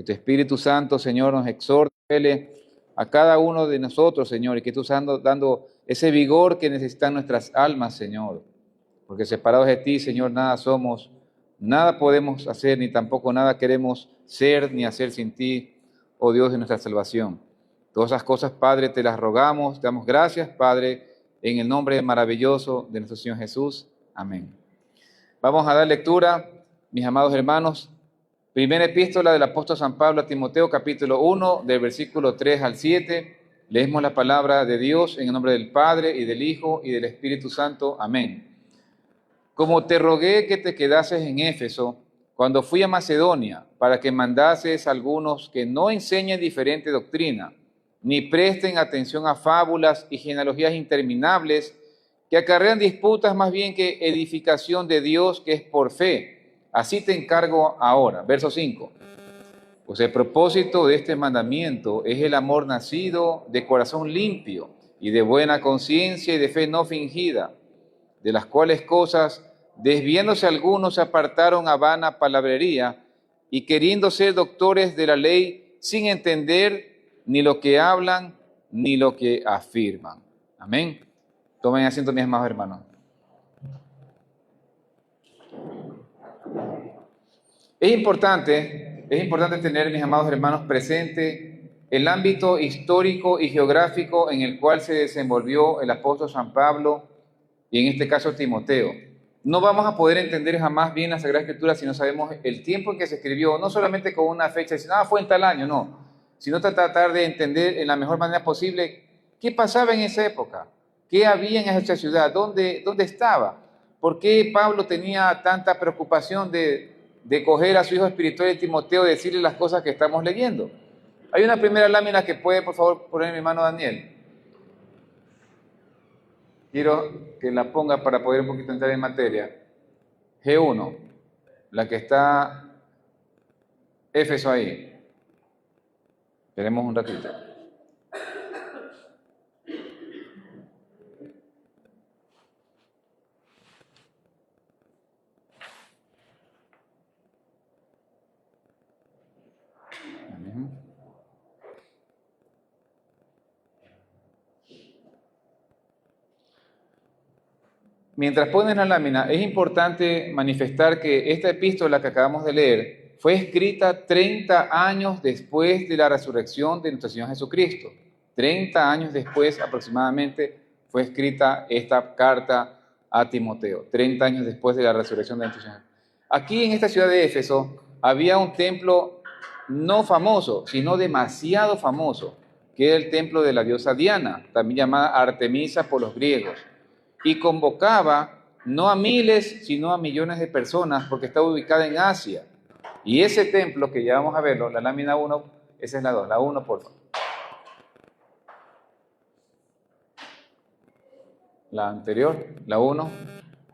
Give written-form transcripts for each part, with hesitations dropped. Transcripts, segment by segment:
Que tu Espíritu Santo, Señor, nos exhorte a cada uno de nosotros, Señor, y que tú estás dando ese vigor que necesitan nuestras almas, Señor. Porque separados de ti, Señor, nada somos, nada podemos hacer, ni tampoco nada queremos ser ni hacer sin ti, oh Dios de nuestra salvación. Todas esas cosas, Padre, te las rogamos, te damos gracias, Padre, en el nombre maravilloso de nuestro Señor Jesús. Amén. Vamos a dar lectura, mis amados hermanos. Primera epístola del apóstol San Pablo a Timoteo, capítulo 1, del versículo 3 al 7. Leemos la palabra de Dios en el nombre del Padre, y del Hijo, y del Espíritu Santo. Amén. Como te rogué que te quedases en Éfeso, cuando fui a Macedonia, para que mandases a algunos que no enseñen diferente doctrina, ni presten atención a fábulas y genealogías interminables, que acarrean disputas más bien que edificación de Dios, que es por fe. Así te encargo ahora. Verso 5. Pues el propósito de este mandamiento es el amor nacido de corazón limpio y de buena conciencia y de fe no fingida, de las cuales cosas, desviándose algunos, se apartaron a vana palabrería y queriendo ser doctores de la ley sin entender ni lo que hablan ni lo que afirman. Amén. Tomen asiento, mis amados hermanos. Es importante tener, mis amados hermanos, presente el ámbito histórico y geográfico en el cual se desenvolvió el apóstol San Pablo y en este caso Timoteo. No vamos a poder entender jamás bien la Sagrada Escritura si no sabemos el tiempo en que se escribió, no solamente con una fecha, diciendo, fue en tal año, no, sino tratar de entender en la mejor manera posible qué pasaba en esa época, qué había en esa ciudad, dónde estaba, por qué Pablo tenía tanta preocupación de coger a su hijo espiritual Timoteo y decirle las cosas que estamos leyendo. Hay una primera lámina que puede, por favor, poner en mi mano Daniel. Quiero que la ponga para poder un poquito entrar en materia. G1, la que está Éfeso ahí. Esperemos un ratito. Mientras ponen la lámina, es importante manifestar que esta epístola que acabamos de leer fue escrita 30 años después de la resurrección de nuestro Señor Jesucristo. 30 años después aproximadamente fue escrita esta carta a Timoteo, 30 años después de la resurrección de nuestro Señor. Aquí en esta ciudad de Éfeso había un templo no famoso, sino demasiado famoso, que era el templo de la diosa Diana, también llamada Artemisa por los griegos, y convocaba no a miles, sino a millones de personas, porque estaba ubicada en Asia. Y ese templo, que ya vamos a verlo, la lámina 1, esa es la 2, la 1 por favor. La anterior, la 1,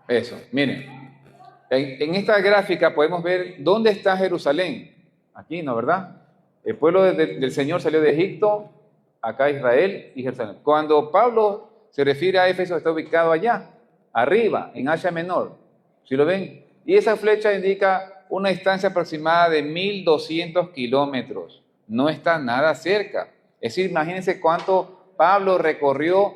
eso, miren. En esta gráfica podemos ver dónde está Jerusalén. Aquí, ¿no? ¿Verdad? El pueblo del Señor salió de Egipto, acá Israel y Jerusalén. Cuando Pablo se refiere a Éfeso, está ubicado allá, arriba, en Asia Menor. ¿Sí lo ven? Y esa flecha indica una distancia aproximada de 1200 kilómetros. No está nada cerca. Es decir, imagínense cuánto Pablo recorrió.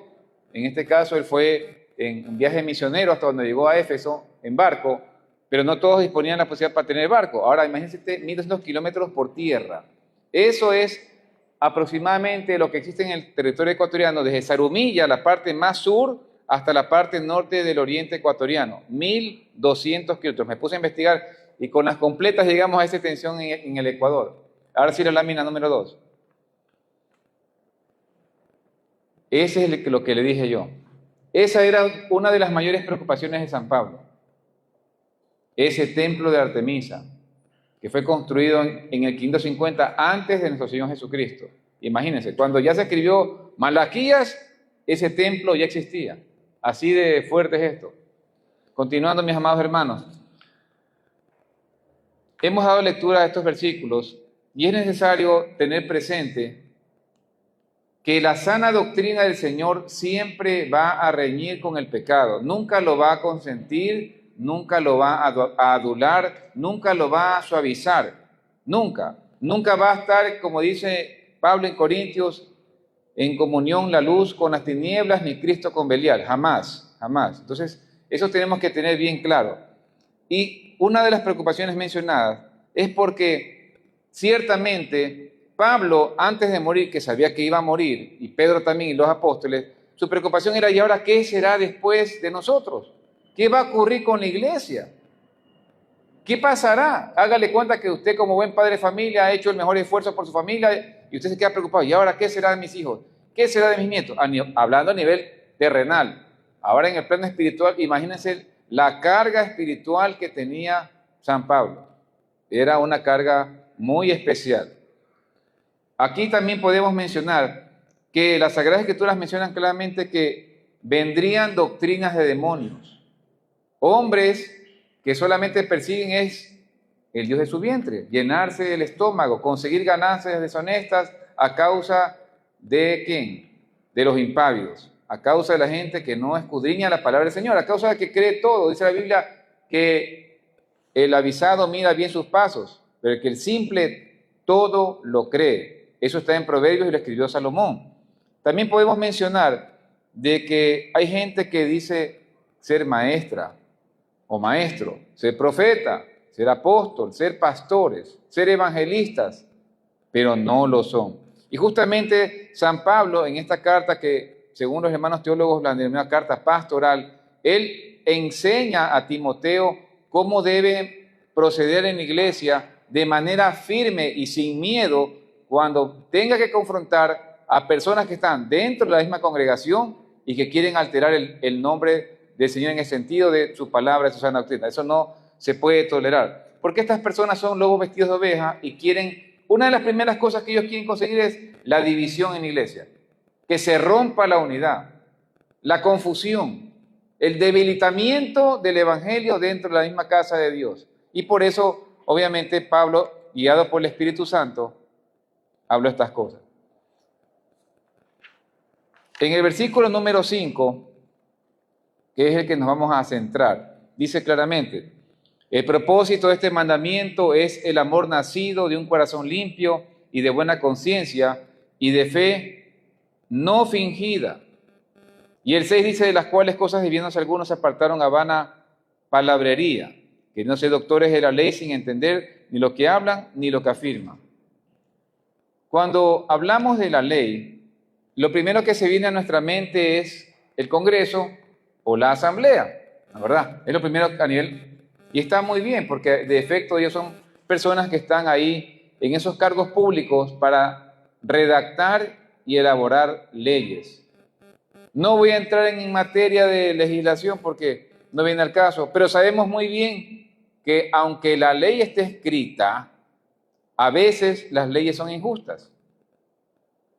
En este caso, él fue en un viaje misionero hasta donde llegó a Éfeso en barco, pero no todos disponían la posibilidad para tener barco. Ahora, imagínense 1200 kilómetros por tierra. Eso es aproximadamente lo que existe en el territorio ecuatoriano, desde Zarumilla, la parte más sur, hasta la parte norte del oriente ecuatoriano. 1200 kilómetros. Me puse a investigar y con las completas llegamos a esa extensión en el Ecuador. Ahora sí la lámina número 2. Ese es lo que le dije yo. Esa era una de las mayores preocupaciones de San Pablo. Ese templo de Artemisa, que fue construido en el 550 antes de nuestro Señor Jesucristo. Imagínense, cuando ya se escribió Malaquías, ese templo ya existía. Así de fuerte es esto. Continuando, mis amados hermanos, hemos dado lectura a estos versículos y es necesario tener presente que la sana doctrina del Señor siempre va a reñir con el pecado, nunca lo va a consentir, nunca lo va a adular, nunca lo va a suavizar, nunca. Nunca va a estar, como dice Pablo en Corintios, en comunión la luz con las tinieblas, ni Cristo con Belial. Jamás, jamás. Entonces, eso tenemos que tener bien claro. Y una de las preocupaciones mencionadas es porque ciertamente Pablo, antes de morir, que sabía que iba a morir, y Pedro también y los apóstoles, su preocupación era, ¿y ahora qué será después de nosotros? ¿Qué va a ocurrir con la iglesia? ¿Qué pasará? Hágale cuenta que usted como buen padre de familia ha hecho el mejor esfuerzo por su familia y usted se queda preocupado. ¿Y ahora qué será de mis hijos? ¿Qué será de mis nietos? Hablando a nivel terrenal. Ahora en el plano espiritual, imagínense la carga espiritual que tenía San Pablo. Era una carga muy especial. Aquí también podemos mencionar que las Sagradas Escrituras mencionan claramente que vendrían doctrinas de demonios. Hombres que solamente persiguen es el Dios de su vientre, llenarse el estómago, conseguir ganancias deshonestas a causa de ¿quién? De los impávidos, a causa de la gente que no escudriña la palabra del Señor, a causa de que cree todo. Dice la Biblia que el avisado mira bien sus pasos, pero que el simple todo lo cree. Eso está en Proverbios y lo escribió Salomón. También podemos mencionar de que hay gente que dice ser maestra o maestro, ser profeta, ser apóstol, ser pastores, ser evangelistas, pero no lo son. Y justamente San Pablo, en esta carta que, según los hermanos teólogos, la denominada carta pastoral, él enseña a Timoteo cómo debe proceder en la iglesia de manera firme y sin miedo cuando tenga que confrontar a personas que están dentro de la misma congregación y que quieren alterar el nombre del Señor en el sentido de su palabra, de su sana doctrina. Eso no se puede tolerar. Porque estas personas son lobos vestidos de oveja y quieren, una de las primeras cosas que ellos quieren conseguir es la división en la iglesia, que se rompa la unidad, la confusión, el debilitamiento del evangelio dentro de la misma casa de Dios. Y por eso, obviamente, Pablo, guiado por el Espíritu Santo, habló estas cosas. En el versículo número 5, que es el que nos vamos a centrar, dice claramente: el propósito de este mandamiento es el amor nacido de un corazón limpio y de buena conciencia y de fe no fingida. Y el 6 dice: de las cuales cosas viviéndose algunos se apartaron a vana palabrería, que no se doctores de la ley sin entender ni lo que hablan ni lo que afirman. Cuando hablamos de la ley, lo primero que se viene a nuestra mente es el Congreso o la Asamblea, ¿la verdad? Es lo primero a nivel, y está muy bien, porque de efecto ellos son personas que están ahí en esos cargos públicos para redactar y elaborar leyes. No voy a entrar en materia de legislación porque no viene al caso, pero sabemos muy bien que aunque la ley esté escrita, a veces las leyes son injustas.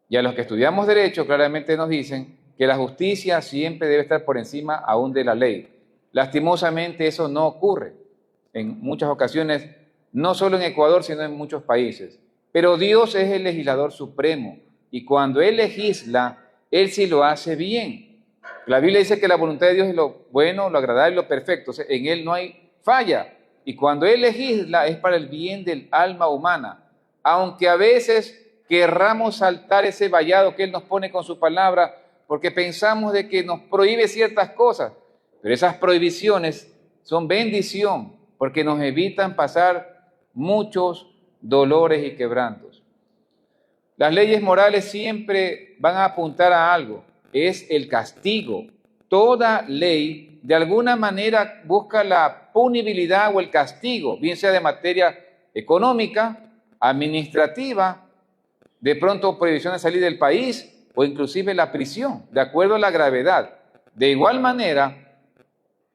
Y a los que estudiamos derecho claramente nos dicen que la justicia siempre debe estar por encima aún de la ley. Lastimosamente eso no ocurre en muchas ocasiones, no solo en Ecuador, sino en muchos países. Pero Dios es el legislador supremo y cuando Él legisla, Él sí lo hace bien. La Biblia dice que la voluntad de Dios es lo bueno, lo agradable y lo perfecto. O sea, en Él no hay falla. Y cuando Él legisla es para el bien del alma humana. Aunque a veces querramos saltar ese vallado que Él nos pone con su palabra, porque pensamos de que nos prohíbe ciertas cosas, pero esas prohibiciones son bendición, porque nos evitan pasar muchos dolores y quebrantos. Las leyes morales siempre van a apuntar a algo, es el castigo. Toda ley de alguna manera busca la punibilidad o el castigo, bien sea de materia económica, administrativa, de pronto prohibición de salir del país o inclusive la prisión, de acuerdo a la gravedad. De igual manera,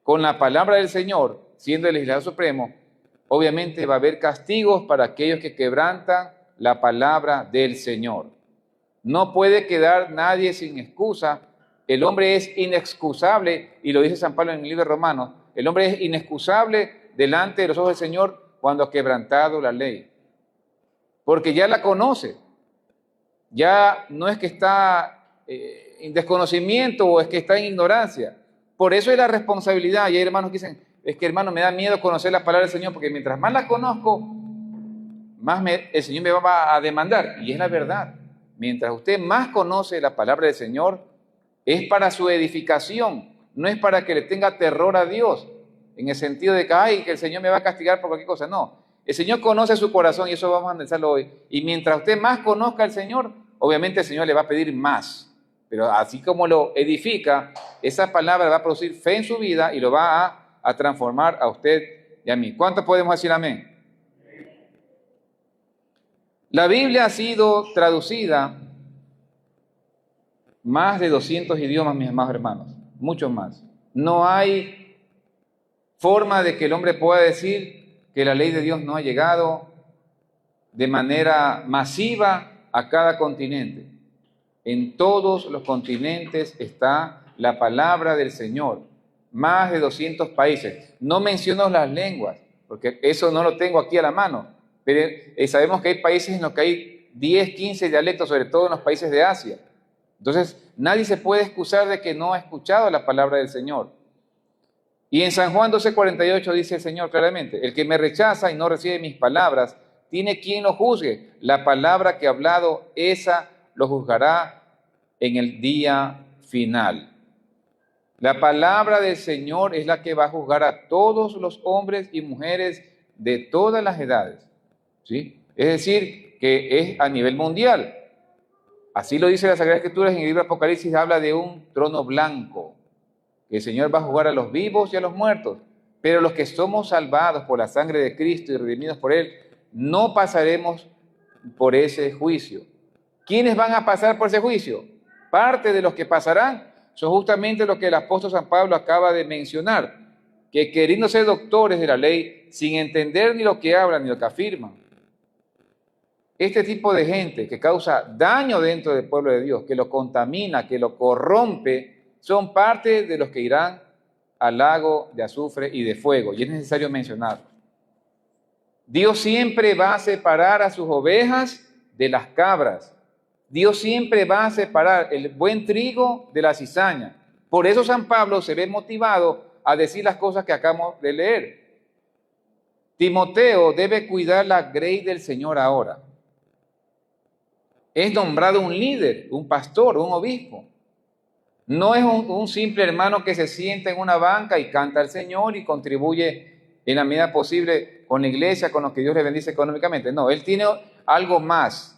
con la palabra del Señor, siendo el legislador supremo, obviamente va a haber castigos para aquellos que quebrantan la palabra del Señor. No puede quedar nadie sin excusa. El hombre es inexcusable, y lo dice San Pablo en el libro de Romanos, el hombre es inexcusable delante de los ojos del Señor cuando ha quebrantado la ley, porque ya la conoce. Ya no es que está en desconocimiento o es que está en ignorancia. Por eso es la responsabilidad. Y hay hermanos que dicen, es que hermano, me da miedo conocer la palabra del Señor, porque mientras más la conozco, el Señor me va a demandar. Y es la verdad. Mientras usted más conoce la palabra del Señor, es para su edificación, no es para que le tenga terror a Dios, en el sentido de que, ay, que el Señor me va a castigar por cualquier cosa. No, el Señor conoce su corazón y eso vamos a analizarlo hoy. Y mientras usted más conozca al Señor, obviamente el Señor le va a pedir más. Pero así como lo edifica, esa palabra va a producir fe en su vida y lo va a transformar a usted y a mí. ¿Cuántos podemos decir amén? La Biblia ha sido traducida más de 200 idiomas, mis amados hermanos, muchos más. No hay forma de que el hombre pueda decir que la ley de Dios no ha llegado de manera masiva a cada continente. En todos los continentes está la palabra del Señor, más de 200 países. No menciono las lenguas, porque eso no lo tengo aquí a la mano, pero sabemos que hay países en los que hay 10, 15 dialectos, sobre todo en los países de Asia. Entonces, nadie se puede excusar de que no ha escuchado la palabra del Señor. Y en San Juan 12:48 dice el Señor claramente, el que me rechaza y no recibe mis palabras, tiene quien lo juzgue. La palabra que he hablado, esa lo juzgará en el día final. La palabra del Señor es la que va a juzgar a todos los hombres y mujeres de todas las edades, ¿sí? Es decir, que es a nivel mundial. Así lo dice la Sagrada Escritura en el libro de Apocalipsis, habla de un trono blanco, que el Señor va a juzgar a los vivos y a los muertos, pero los que somos salvados por la sangre de Cristo y redimidos por Él, no pasaremos por ese juicio. ¿Quiénes van a pasar por ese juicio? Parte de los que pasarán son justamente lo que el apóstol San Pablo acaba de mencionar, que queriendo ser doctores de la ley, sin entender ni lo que hablan ni lo que afirman. Este tipo de gente que causa daño dentro del pueblo de Dios, que lo contamina, que lo corrompe, son parte de los que irán al lago de azufre y de fuego, y es necesario mencionarlo. Dios siempre va a separar a sus ovejas de las cabras. Dios siempre va a separar el buen trigo de la cizaña. Por eso San Pablo se ve motivado a decir las cosas que acabamos de leer. Timoteo debe cuidar la grey del Señor ahora. Es nombrado un líder, un pastor, un obispo. No es un simple hermano que se sienta en una banca y canta al Señor y contribuye en la medida posible con la iglesia, con lo que Dios le bendice económicamente. No, él tiene algo más.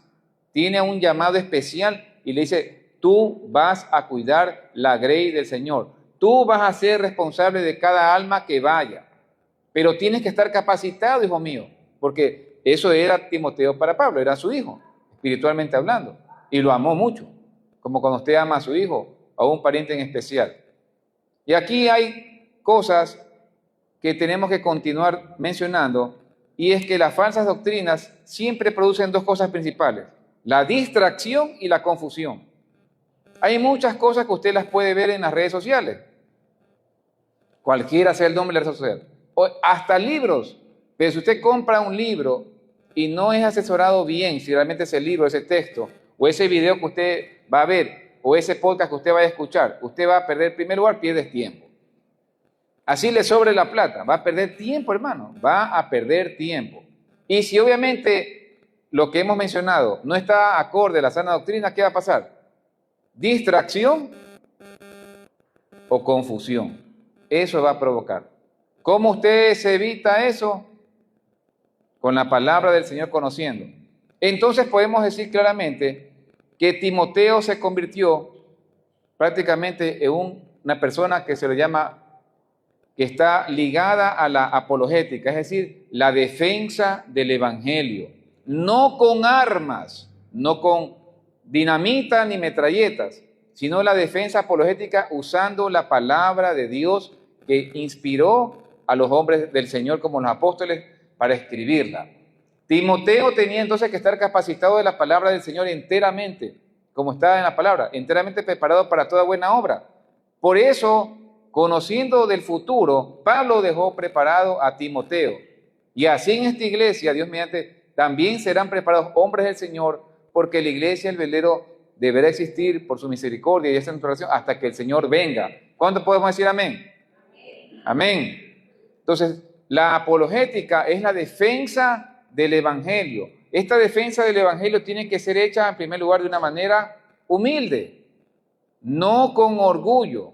Tiene un llamado especial y le dice, tú vas a cuidar la grey del Señor. Tú vas a ser responsable de cada alma que vaya. Pero tienes que estar capacitado, hijo mío, porque eso era Timoteo para Pablo, era su hijo, espiritualmente hablando. Y lo amó mucho, como cuando usted ama a su hijo o a un pariente en especial. Y aquí hay cosas que tenemos que continuar mencionando, y es que las falsas doctrinas siempre producen dos cosas principales: la distracción y la confusión. Hay muchas cosas que usted las puede ver en las redes sociales, cualquiera sea el nombre de la red social, o hasta libros. Pero si usted compra un libro y no es asesorado bien si realmente ese libro, ese texto, o ese video que usted va a ver, o ese podcast que usted vaya a escuchar, usted va a perder, en primer lugar, pierdes tiempo. Así le sobre la plata, va a perder tiempo, hermano, va a perder tiempo. Y si obviamente lo que hemos mencionado no está acorde a la sana doctrina, ¿qué va a pasar? Distracción o confusión. Eso va a provocar. ¿Cómo usted se evita eso? Con la palabra del Señor conociendo. Entonces podemos decir claramente que Timoteo se convirtió prácticamente en una persona que se le llama, que está ligada a la apologética, es decir, la defensa del evangelio, no con armas, no con dinamita ni metralletas, sino la defensa apologética usando la palabra de Dios que inspiró a los hombres del Señor como los apóstoles para escribirla. Timoteo tenía entonces que estar capacitado de la palabra del Señor enteramente, como está en la palabra, enteramente preparado para toda buena obra. Por eso, conociendo del futuro, Pablo dejó preparado a Timoteo. Y así en esta iglesia, Dios mediante, también serán preparados hombres del Señor, porque la iglesia, el velero, deberá existir por su misericordia y esa oración hasta que el Señor venga. ¿Cuándo podemos decir amén? Amén. Entonces, la apologética es la defensa del Evangelio. Esta defensa del Evangelio tiene que ser hecha en primer lugar de una manera humilde, no con orgullo,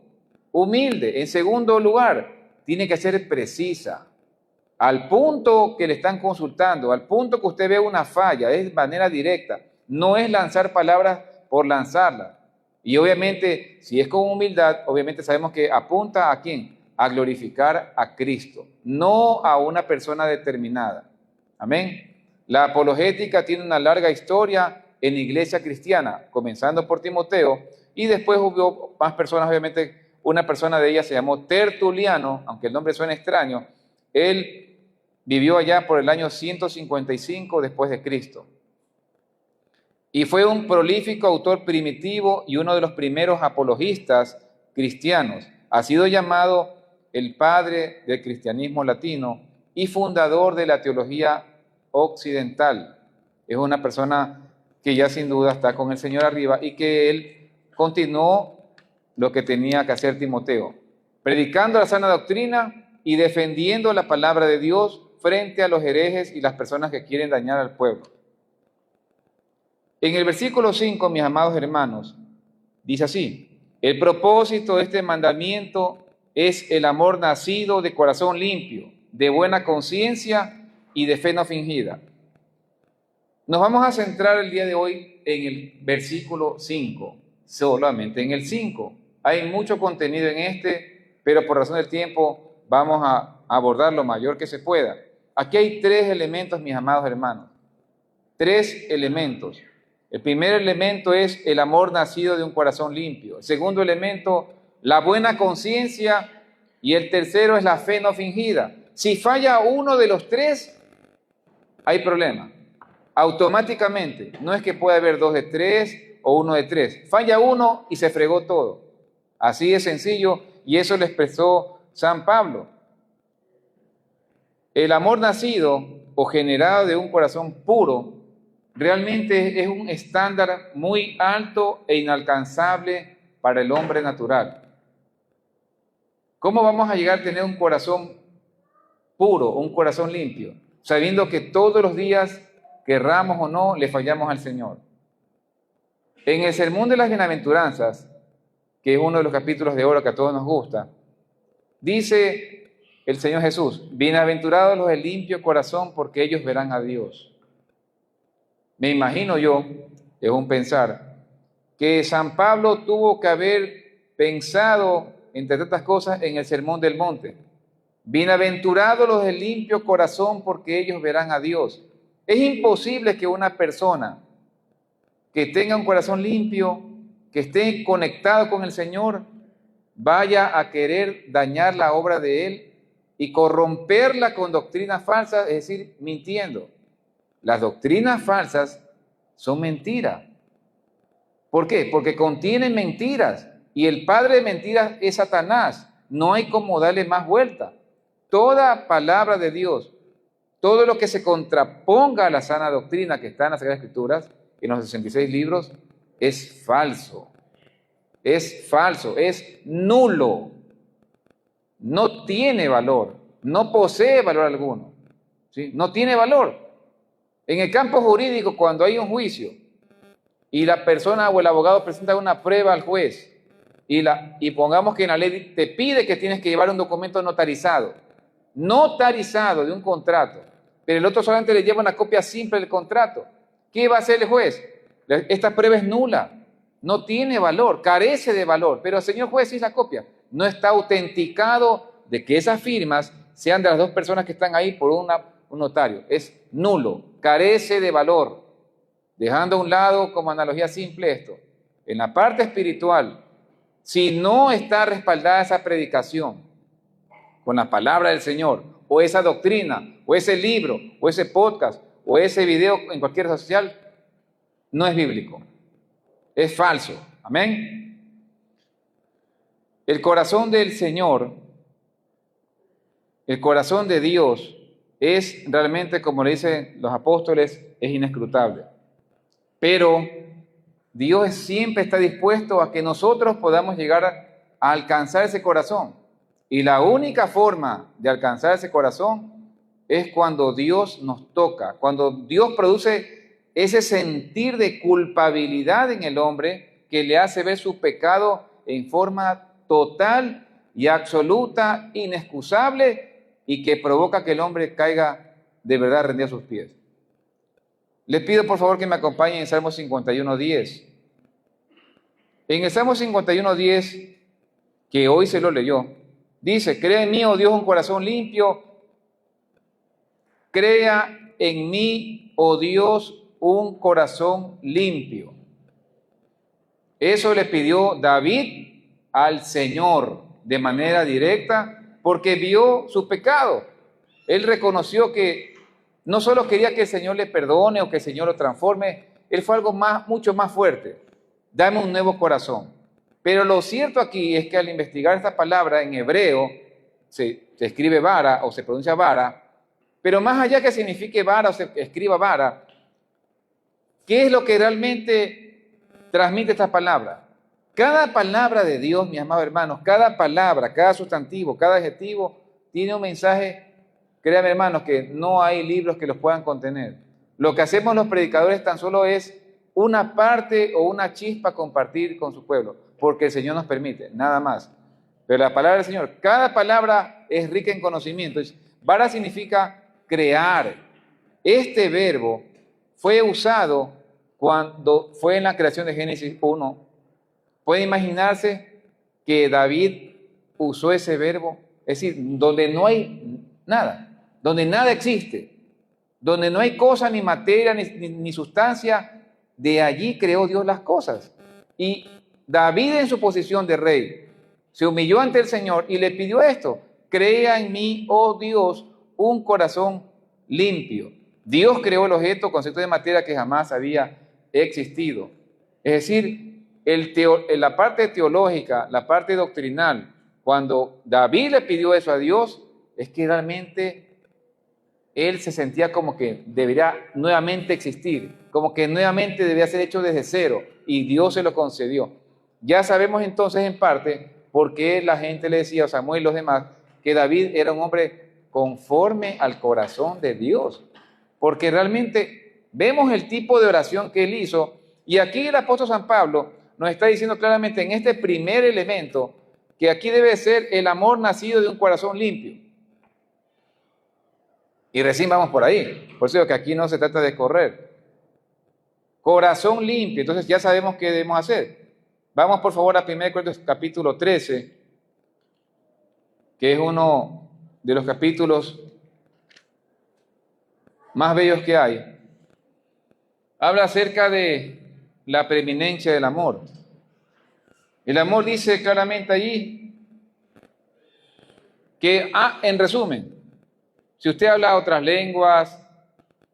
humilde. En segundo lugar, tiene que ser precisa, al punto que le están consultando, al punto que usted ve una falla, es de manera directa, no es lanzar palabras por lanzarlas. Y obviamente, si es con humildad, obviamente sabemos que apunta ¿a quién? A glorificar a Cristo, no a una persona determinada. Amén. La apologética tiene una larga historia en la iglesia cristiana, comenzando por Timoteo, y después hubo más personas, obviamente, una persona de ellas se llamó Tertuliano, aunque el nombre suena extraño. Él vivió allá por el año 155 después de Cristo. Y fue un prolífico autor primitivo y uno de los primeros apologistas cristianos. Ha sido llamado el padre del cristianismo latino y fundador de la teología occidental. Es una persona que ya sin duda está con el Señor arriba y que él continuó lo que tenía que hacer Timoteo, predicando la sana doctrina y defendiendo la palabra de Dios frente a los herejes y las personas que quieren dañar al pueblo. En el versículo 5, mis amados hermanos, dice así: el propósito de este mandamiento es el amor nacido de corazón limpio, de buena conciencia y de fe no fingida. Nos vamos a centrar el día de hoy en el versículo 5, solamente en el 5. Hay mucho contenido en este, pero por razón del tiempo vamos a abordar lo mayor que se pueda. Aquí hay 3 elementos, mis amados hermanos. 3 elementos. El primer elemento es el amor nacido de un corazón limpio. El segundo elemento, la buena conciencia. Y el tercero es la fe no fingida. Si falla uno de los 3, hay problema. Automáticamente. No es que pueda haber 2 de 3 o 1 de 3. Falla uno y se fregó todo. Así de sencillo. Y eso lo expresó San Pablo. El amor nacido o generado de un corazón puro realmente es un estándar muy alto e inalcanzable para el hombre natural. ¿Cómo vamos a llegar a tener un corazón puro, un corazón limpio, sabiendo que todos los días, querramos o no, le fallamos al Señor? En el Sermón de las Bienaventuranzas, que es uno de los capítulos de oro que a todos nos gusta, dice el Señor Jesús: bienaventurados los de limpio corazón, porque ellos verán a Dios. Me imagino yo, es un pensar, que San Pablo tuvo que haber pensado, entre tantas cosas, en el Sermón del Monte. Bienaventurados los de limpio corazón, porque ellos verán a Dios. Es imposible que una persona que tenga un corazón limpio, que esté conectado con el Señor, vaya a querer dañar la obra de Él y corromperla con doctrinas falsas, es decir, mintiendo. Las doctrinas falsas son mentiras. ¿Por qué? Porque contienen mentiras y el padre de mentiras es Satanás. No hay como darle más vuelta. Toda palabra de Dios, todo lo que se contraponga a la sana doctrina que está en las Sagradas Escrituras, en los 66 libros, es falso. Es falso, es nulo. No tiene valor, no posee valor alguno. ¿Sí? No tiene valor. En el campo jurídico, cuando hay un juicio y la persona o el abogado presenta una prueba al juez y pongamos que en la ley te pide que tienes que llevar un documento notarizado de un contrato, pero el otro solamente le lleva una copia simple del contrato, ¿qué va a hacer el juez? Esta prueba es nula, no tiene valor, carece de valor, pero señor juez, sí es la copia, no está autenticado de que esas firmas sean de las 2 personas que están ahí por un notario, es nulo, carece de valor. Dejando a un lado como analogía simple esto, en la parte espiritual, si no está respaldada esa predicación con la palabra del Señor, o esa doctrina, o ese libro, o ese podcast, o ese video en cualquier red social, no es bíblico, es falso. Amén. El corazón del Señor, el corazón de Dios, es realmente, como le dicen los apóstoles, es inescrutable. Pero Dios siempre está dispuesto a que nosotros podamos llegar a alcanzar ese corazón. Y la única forma de alcanzar ese corazón es cuando Dios nos toca, cuando Dios produce ese sentir de culpabilidad en el hombre que le hace ver su pecado en forma total y absoluta, inexcusable, y que provoca que el hombre caiga de verdad rendido a sus pies. Les pido por favor que me acompañen en Salmo 51:10. En el Salmo 51:10, que hoy se lo leyó, dice: crea en mí, oh Dios, un corazón limpio. Crea en mí, oh Dios, un corazón limpio. Eso le pidió David al Señor de manera directa, porque vio su pecado. Él reconoció que no solo quería que el Señor le perdone o que el Señor lo transforme, él fue algo mucho más fuerte. Dame un nuevo corazón. Pero lo cierto aquí es que al investigar esta palabra en hebreo, se escribe vara o se pronuncia vara, pero más allá que signifique vara o se escriba vara, ¿qué es lo que realmente transmite esta palabra? Cada palabra de Dios, mis amados hermanos, cada palabra, cada sustantivo, cada adjetivo, tiene un mensaje. Créanme, hermanos, que no hay libros que los puedan contener. Lo que hacemos los predicadores tan solo es una parte o una chispa compartir con su pueblo, porque el Señor nos permite, nada más. Pero la palabra del Señor, cada palabra es rica en conocimiento. Vara significa crear. Este verbo fue usado cuando fue en la creación de Génesis 1. ¿Puede imaginarse que David usó ese verbo? Es decir, donde no hay nada, donde nada existe, donde no hay cosa, ni materia, ni sustancia, de allí creó Dios las cosas. Y David, en su posición de rey, se humilló ante el Señor y le pidió esto: crea en mí, oh Dios, un corazón limpio. Dios creó el objeto, concepto de materia que jamás había existido. Es decir, la parte teológica, la parte doctrinal, cuando David le pidió eso a Dios, es que realmente él se sentía como que debería nuevamente existir, como que nuevamente debía ser hecho desde cero, y Dios se lo concedió. Ya sabemos entonces en parte por qué la gente le decía a Samuel y los demás que David era un hombre conforme al corazón de Dios, porque realmente vemos el tipo de oración que él hizo, y aquí el apóstol San Pablo nos está diciendo claramente en este primer elemento que aquí debe ser el amor nacido de un corazón limpio. Y recién vamos por ahí. Por eso digo que aquí no se trata de correr. Corazón limpio. Entonces ya sabemos qué debemos hacer. Vamos por favor a 1 Corintios capítulo 13, que es uno de los capítulos más bellos que hay. Habla acerca de la preeminencia del amor. El amor dice claramente allí que, en resumen, si usted habla otras lenguas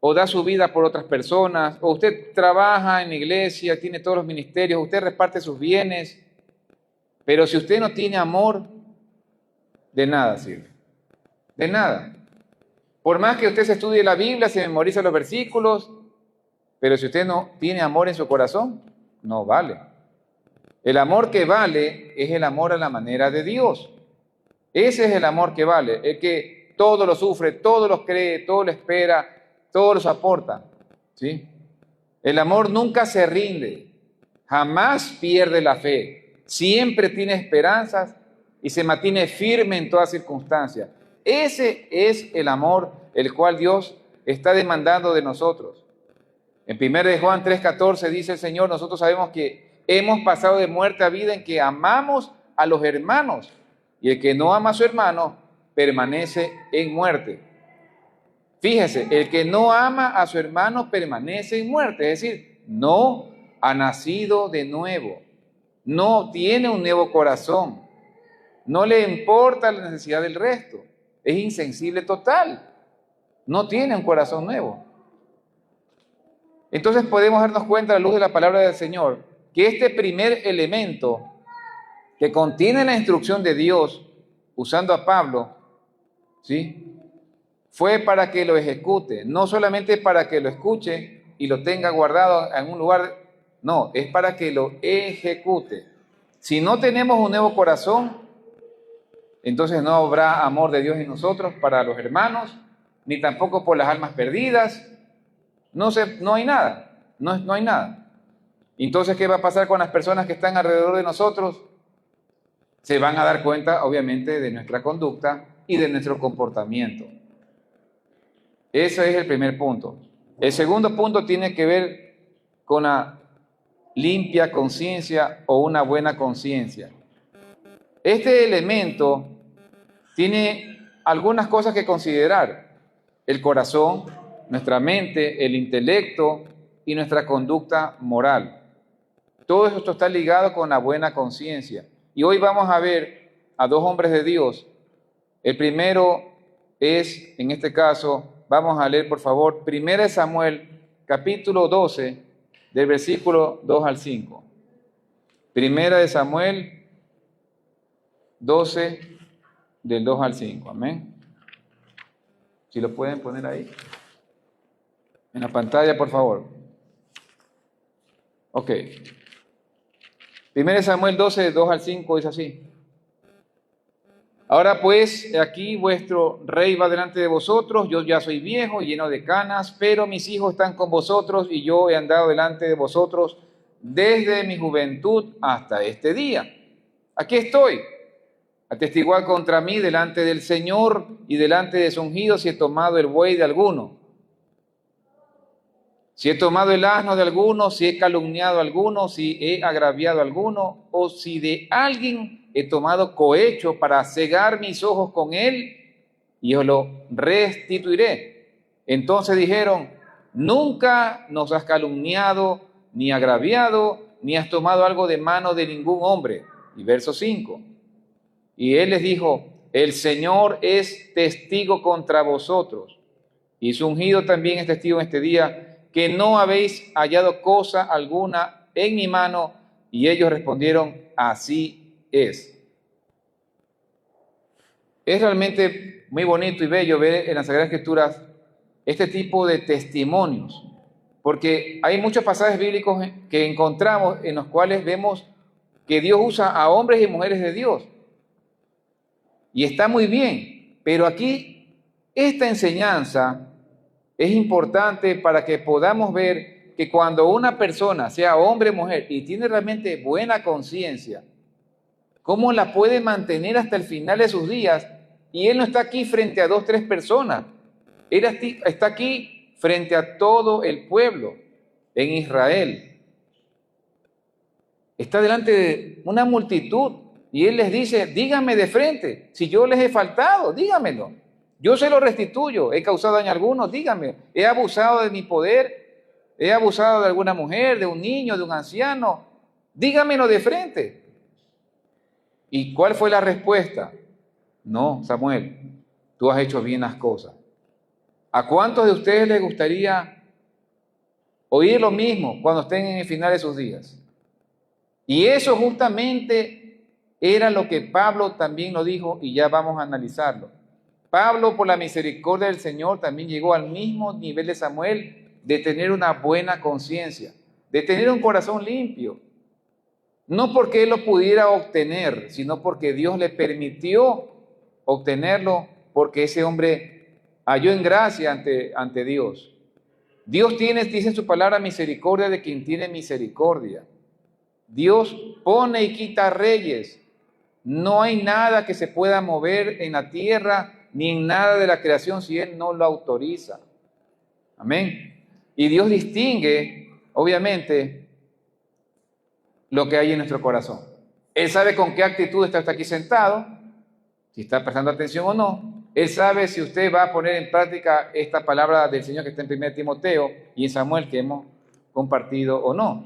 o da su vida por otras personas, o usted trabaja en la iglesia, tiene todos los ministerios, usted reparte sus bienes, pero si usted no tiene amor, de nada sirve, de nada. Por más que usted se estudie la Biblia, se memoriza los versículos, pero si usted no tiene amor en su corazón, no vale. El amor que vale es el amor a la manera de Dios. Ese es el amor que vale, el que todo lo sufre, todo lo cree, todo lo espera, todo lo soporta, ¿sí? El amor nunca se rinde, jamás pierde la fe, siempre tiene esperanzas y se mantiene firme en todas circunstancias. Ese es el amor el cual Dios está demandando de nosotros. En 1 de Juan 3:14 dice el Señor: nosotros sabemos que hemos pasado de muerte a vida en que amamos a los hermanos, y el que no ama a su hermano permanece en muerte. Fíjese, el que no ama a su hermano permanece en muerte, es decir, no ha nacido de nuevo, no tiene un nuevo corazón, no le importa la necesidad del resto, es insensible total, no tiene un corazón nuevo. Entonces podemos darnos cuenta a la luz de la palabra del Señor que este primer elemento que contiene la instrucción de Dios, usando a Pablo, ¿sí?, fue para que lo ejecute, no solamente para que lo escuche y lo tenga guardado en un lugar, no, es para que lo ejecute. Si no tenemos un nuevo corazón, entonces no habrá amor de Dios en nosotros para los hermanos, ni tampoco por las almas perdidas. No hay nada, no hay nada. Entonces, ¿qué va a pasar con las personas que están alrededor de nosotros? Se van a dar cuenta, obviamente, de nuestra conducta y de nuestro comportamiento. Ese es el primer punto. El segundo punto tiene que ver con la limpia conciencia o una buena conciencia. Este elemento tiene algunas cosas que considerar: el corazón, nuestra mente, el intelecto y nuestra conducta moral. Todo esto está ligado con la buena conciencia. Y hoy vamos a ver a dos hombres de Dios. El primero es, en este caso, vamos a leer por favor 1 Samuel capítulo 12 del versículo 2 al 5. 1 Samuel 12 del 2 al 5. Amén. Si lo pueden poner ahí en la pantalla, por favor. Ok. 1 Samuel 12, 2 al 5 dice así: Ahora pues, aquí vuestro rey va delante de vosotros, yo ya soy viejo, lleno de canas, pero mis hijos están con vosotros y yo he andado delante de vosotros desde mi juventud hasta este día. Aquí estoy, a testiguar contra mí delante del Señor y delante de su ungido si he tomado el buey de alguno, si he tomado el asno de alguno, si he calumniado a alguno, si he agraviado a alguno, o si de alguien he tomado cohecho para cegar mis ojos con él, y os lo restituiré. Entonces dijeron: nunca nos has calumniado, ni agraviado, ni has tomado algo de mano de ningún hombre. Y verso 5. Y él les dijo: el Señor es testigo contra vosotros, y su ungido también es testigo en este día, que no habéis hallado cosa alguna en mi mano. Y ellos respondieron: así es. Es realmente muy bonito y bello ver en las Sagradas Escrituras este tipo de testimonios, porque hay muchos pasajes bíblicos que encontramos en los cuales vemos que Dios usa a hombres y mujeres de Dios. Y está muy bien, pero aquí esta enseñanza es importante para que podamos ver que cuando una persona, sea hombre o mujer, y tiene realmente buena conciencia, ¿cómo la puede mantener hasta el final de sus días? Y él no está aquí frente a 2, 3 personas. Él está aquí frente a todo el pueblo en Israel. Está delante de una multitud y él les dice: díganme de frente, si yo les he faltado, díganmelo. Yo se lo restituyo. ¿He causado daño a algunos? Díganme. ¿He abusado de mi poder? ¿He abusado de alguna mujer, de un niño, de un anciano? Díganmelo de frente. ¿Y cuál fue la respuesta? No, Samuel, tú has hecho bien las cosas. ¿A cuántos de ustedes les gustaría oír lo mismo cuando estén en el final de sus días? Y eso justamente era lo que Pablo también lo dijo, y ya vamos a analizarlo. Pablo, por la misericordia del Señor, también llegó al mismo nivel de Samuel, de tener una buena conciencia, de tener un corazón limpio. No porque él lo pudiera obtener, sino porque Dios le permitió obtenerlo, porque ese hombre halló en gracia ante Dios. Dios tiene, dice en su palabra, misericordia de quien tiene misericordia. Dios pone y quita reyes. No hay nada que se pueda mover en la tierra ni en nada de la creación si Él no lo autoriza. Amén. Y Dios distingue, obviamente, lo que hay en nuestro corazón. Él sabe con qué actitud está aquí sentado, si está prestando atención o no. Él sabe si usted va a poner en práctica esta palabra del Señor que está en 1 Timoteo y en Samuel que hemos compartido o no.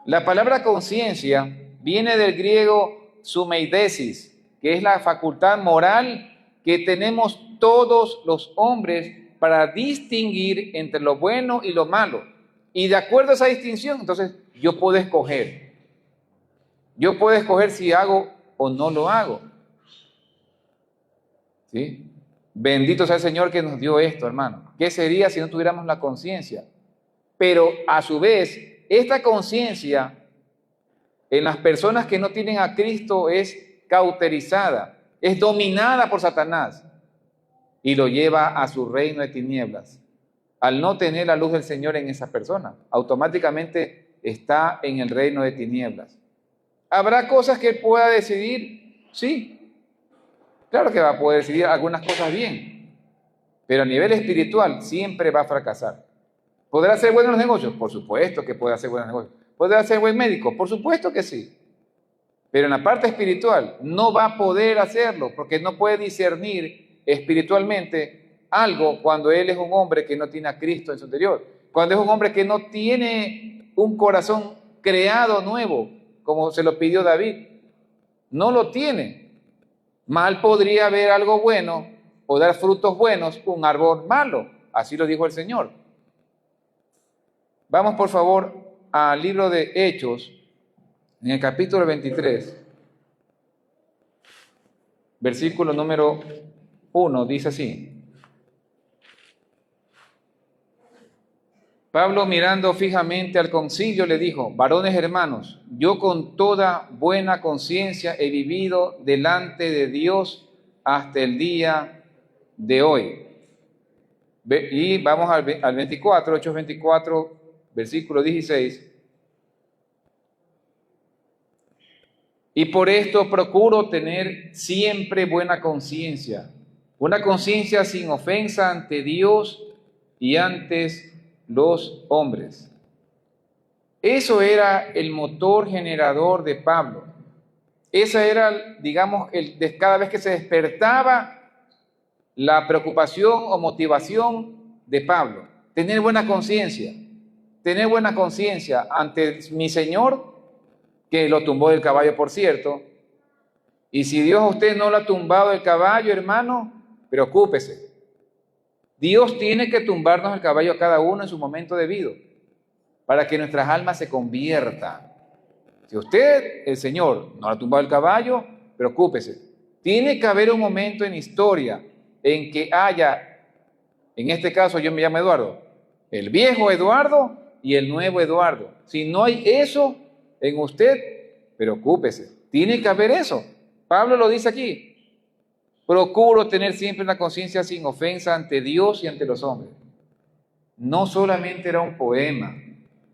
La palabra conciencia viene del griego sumeidesis, que es la facultad moral que tenemos todos los hombres para distinguir entre lo bueno y lo malo. Y de acuerdo a esa distinción, entonces yo puedo escoger. Yo puedo escoger si hago o no lo hago. ¿Sí? Bendito sea el Señor que nos dio esto, hermano. ¿Qué sería si no tuviéramos la conciencia? Pero a su vez, esta conciencia en las personas que no tienen a Cristo es cauterizada, es dominada por Satanás. y lo lleva a su reino de tinieblas. Al no tener la luz del Señor en esa persona, automáticamente está en el reino de tinieblas. ¿Habrá cosas que él pueda decidir? Sí, claro que va a poder decidir algunas cosas bien, pero a nivel espiritual siempre va a fracasar. ¿Podrá hacer buenos negocios? Por supuesto que puede hacer buenos negocios. ¿Podrá ser buen médico? Por supuesto que sí. Pero en la parte espiritual no va a poder hacerlo porque no puede discernir espiritualmente algo cuando él es un hombre que no tiene a Cristo en su interior. Cuando es un hombre que no tiene un corazón creado nuevo, como se lo pidió David. No lo tiene. Mal podría haber algo bueno o dar frutos buenos un árbol malo. Así lo dijo el Señor. Vamos por favor al libro de Hechos, en el capítulo 23, versículo número 1, dice así. Pablo, mirando fijamente al concilio, le dijo: varones hermanos, yo con toda buena conciencia he vivido delante de Dios hasta el día de hoy. Y vamos al 24, Hechos 24, versículo 16. Y por esto procuro tener siempre buena conciencia, una conciencia sin ofensa ante Dios y ante los hombres. Eso era el motor generador de Pablo. Esa era, digamos, cada vez que se despertaba la preocupación o motivación de Pablo. Tener buena conciencia ante mi Señor, que lo tumbó del caballo, por cierto. Y si Dios a usted no lo ha tumbado del caballo, hermano, preocúpese. Dios tiene que tumbarnos el caballo a cada uno en su momento debido, para que nuestras almas se conviertan. Si usted, el Señor, no ha tumbado el caballo, preocúpese. Tiene que haber un momento en historia en que haya, en este caso yo me llamo Eduardo, el viejo Eduardo y el nuevo Eduardo. Si no hay eso en usted, preocúpese. Tiene que haber eso. Pablo lo dice aquí. Procuro tener siempre una conciencia sin ofensa ante Dios y ante los hombres. No solamente era un poema,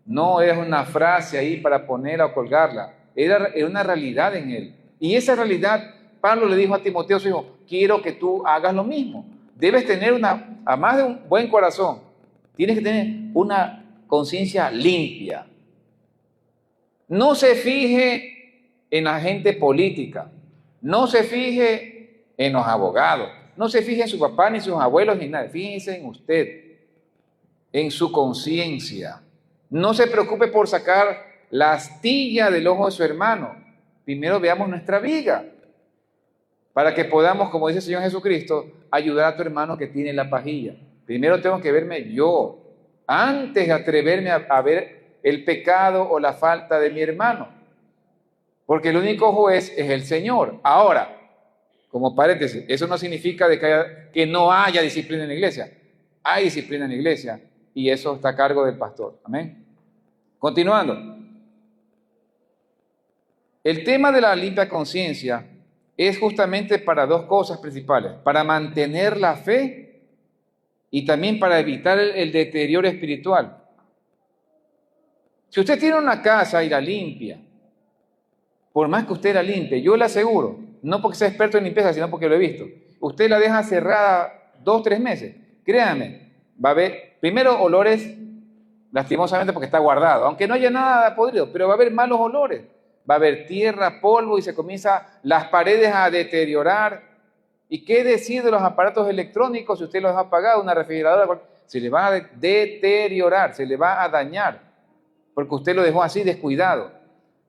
no era una frase ahí para ponerla o colgarla, era una realidad en él. Y esa realidad, Pablo le dijo a Timoteo, su hijo: quiero que tú hagas lo mismo. Debes tener además de un buen corazón, tienes que tener una conciencia limpia. No se fije en la gente política, no se fije en los abogados, no se fije en su papá ni sus abuelos ni nada, fíjese en usted, en su conciencia. No se preocupe por sacar la astilla del ojo de su hermano. Primero veamos nuestra viga, para que podamos, como dice el Señor Jesucristo, ayudar a tu hermano que tiene la pajilla. Primero tengo que verme yo, antes de atreverme a ver el pecado o la falta de mi hermano. Porque el único juez es el Señor. Ahora, como paréntesis, eso no significa que no haya disciplina en la iglesia. Hay disciplina en la iglesia y eso está a cargo del pastor. Amén. Continuando. El tema de la limpia conciencia es justamente para dos cosas principales: para mantener la fe y también para evitar el deterioro espiritual. Si usted tiene una casa y la limpia, por más que usted la limpie, yo le aseguro, no porque sea experto en limpieza, sino porque lo he visto, usted la deja cerrada 2 o 3 meses, créanme, va a haber primero olores, lastimosamente porque está guardado, aunque no haya nada podrido, pero va a haber malos olores, va a haber tierra, polvo y se comienza las paredes a deteriorar. ¿Y qué decir de los aparatos electrónicos? Si usted los ha apagado, una refrigeradora, se le va a deteriorar, se le va a dañar, porque usted lo dejó así descuidado.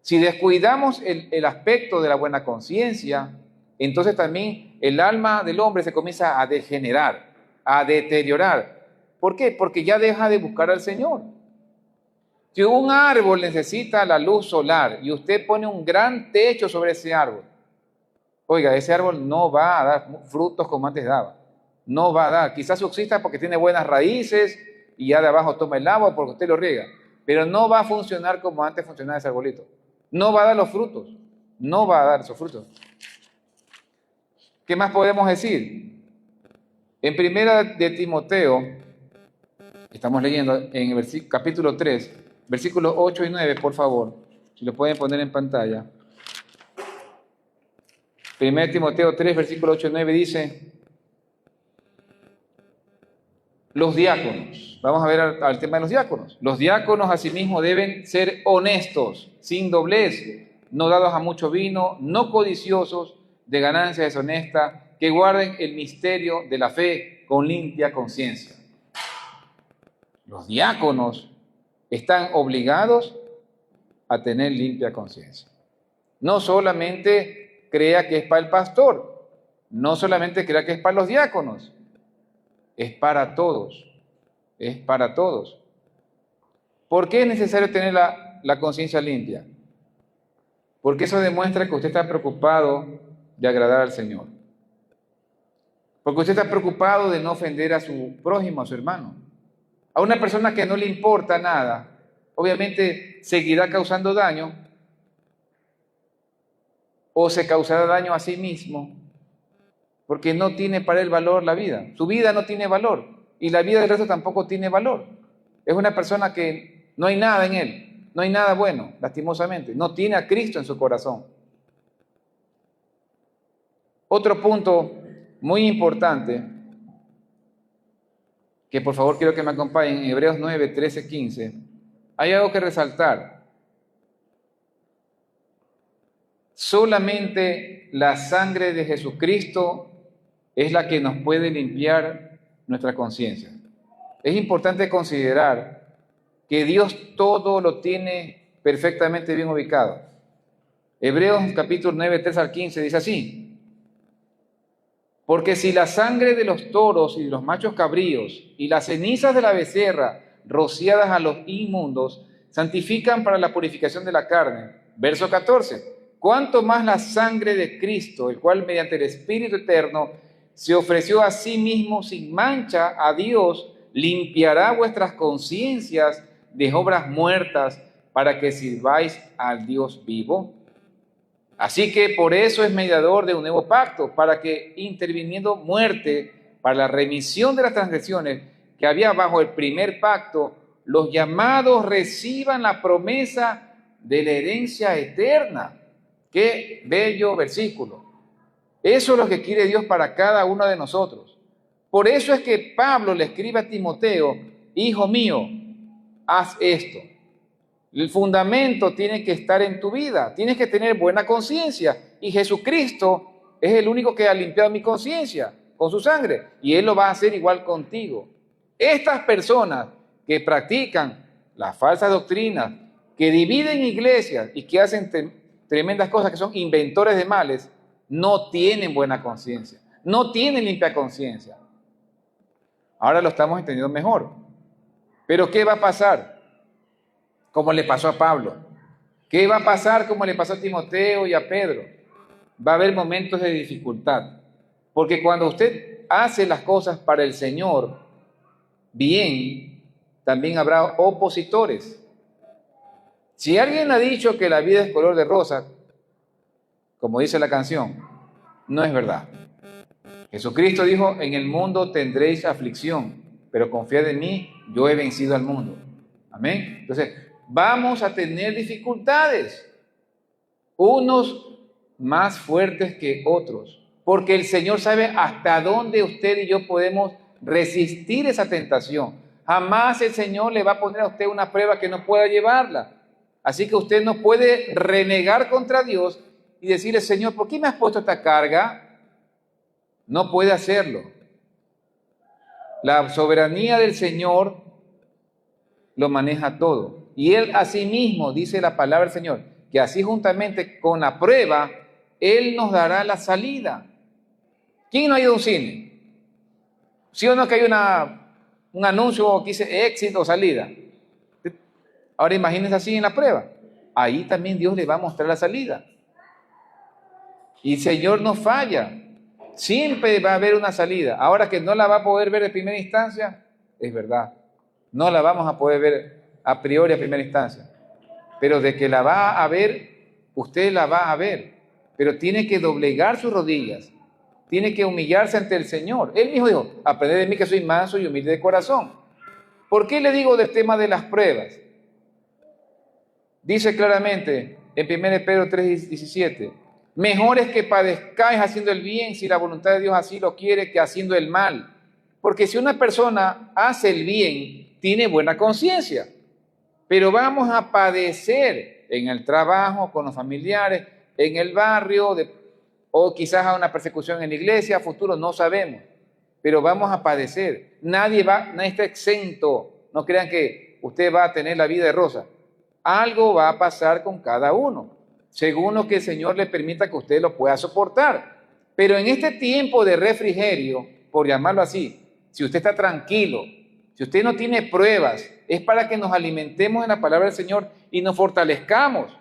Si descuidamos el aspecto de la buena conciencia, entonces también el alma del hombre se comienza a degenerar, a deteriorar. ¿Por qué? Porque ya deja de buscar al Señor. Si un árbol necesita la luz solar y usted pone un gran techo sobre ese árbol, oiga, ese árbol no va a dar frutos como antes daba. No va a dar. Quizás subsista porque tiene buenas raíces y ya de abajo toma el agua porque usted lo riega. Pero no va a funcionar como antes funcionaba ese arbolito. No va a dar los frutos. No va a dar esos frutos. ¿Qué más podemos decir? En primera de Timoteo, estamos leyendo en el capítulo 3, versículos 8 y 9, por favor, si lo pueden poner en pantalla. Primera de Timoteo 3, versículo 8 y 9 dice, los diáconos, vamos a ver al tema de los diáconos. Los diáconos asimismo deben ser honestos, sin doblez, no dados a mucho vino, no codiciosos de ganancia deshonesta, que guarden el misterio de la fe con limpia conciencia. Los diáconos están obligados a tener limpia conciencia. No solamente crea que es para el pastor, no solamente crea que es para los diáconos, es para todos, es para todos. ¿Por qué es necesario tener la conciencia limpia? Porque eso demuestra que usted está preocupado de agradar al Señor. Porque usted está preocupado de no ofender a su prójimo, a su hermano. A una persona que no le importa nada, obviamente seguirá causando daño o se causará daño a sí mismo porque no tiene para él valor la vida. Su vida no tiene valor y la vida del resto tampoco tiene valor. Es una persona que no hay nada en él, no hay nada bueno, lastimosamente. No tiene a Cristo en su corazón. Otro punto muy importante, que por favor quiero que me acompañen, en Hebreos 9, 13, 15, hay algo que resaltar. Solamente la sangre de Jesucristo es la que nos puede limpiar nuestra conciencia. Es importante considerar que Dios todo lo tiene perfectamente bien ubicado. Hebreos capítulo 9, 3 al 15 dice así: porque si la sangre de los toros y de los machos cabríos y las cenizas de la becerra rociadas a los inmundos santifican para la purificación de la carne. Verso 14. Cuánto más la sangre de Cristo, el cual mediante el Espíritu eterno se ofreció a sí mismo sin mancha a Dios, limpiará vuestras conciencias de obras muertas para que sirváis al Dios vivo. Así que por eso es mediador de un nuevo pacto, para que interviniendo muerte para la remisión de las transgresiones que había bajo el primer pacto, los llamados reciban la promesa de la herencia eterna. Qué bello versículo. Eso es lo que quiere Dios para cada uno de nosotros. Por eso es que Pablo le escribe a Timoteo: hijo mío, haz esto. El fundamento tiene que estar en tu vida, tienes que tener buena conciencia, y Jesucristo es el único que ha limpiado mi conciencia con su sangre, y Él lo va a hacer igual contigo. Estas personas que practican las falsas doctrinas, que dividen iglesias y que hacen tremendas cosas, que son inventores de males, no tienen buena conciencia, no tienen limpia conciencia. Ahora lo estamos entendiendo mejor. Pero ¿qué va a pasar? Como le pasó a Pablo. ¿Qué va a pasar como le pasó a Timoteo y a Pedro? Va a haber momentos de dificultad. Porque cuando usted hace las cosas para el Señor bien, también habrá opositores. Si alguien ha dicho que la vida es color de rosa, como dice la canción, no es verdad. Jesucristo dijo: en el mundo tendréis aflicción, pero confiad en mí, yo he vencido al mundo. Amén. Entonces, vamos a tener dificultades, unos más fuertes que otros, porque el Señor sabe hasta dónde usted y yo podemos resistir esa tentación. Jamás el Señor le va a poner a usted una prueba que no pueda llevarla. Así que usted no puede renegar contra Dios y decirle: Señor, ¿por qué me has puesto esta carga? No puede hacerlo. La soberanía del Señor lo maneja todo. Y Él asimismo, dice la palabra del Señor, que así juntamente con la prueba, Él nos dará la salida. ¿Quién no ha ido a un cine? ¿Sí o no que hay un anuncio que dice éxito o salida? Ahora imagínense así en la prueba. Ahí también Dios le va a mostrar la salida. Y el Señor no falla. Siempre va a haber una salida. Ahora que no la va a poder ver de primera instancia, es verdad. No la vamos a poder ver a priori a primera instancia. Pero de que la va a ver, usted la va a ver. Pero tiene que doblegar sus rodillas tiene que humillarse ante el Señor. Él mismo dijo, aprended de mí que soy manso y humilde de corazón. ¿Por qué le digo del tema de las pruebas? Dice claramente en 1 Pedro 3:17, mejor es que padezcáis haciendo el bien, si la voluntad de Dios así lo quiere, que haciendo el mal. Porque si una persona hace el bien, tiene buena conciencia, pero vamos a padecer en el trabajo, con los familiares, en el barrio, o quizás a una persecución en la iglesia, a futuro, no sabemos, pero vamos a padecer. Nadie está exento. No crean que usted va a tener la vida de rosa. Algo va a pasar con cada uno, según lo que el Señor le permita que usted lo pueda soportar. Pero en este tiempo de refrigerio, por llamarlo así, si usted está tranquilo, si usted no tiene pruebas, es para que nos alimentemos en la palabra del Señor y nos fortalezcamos.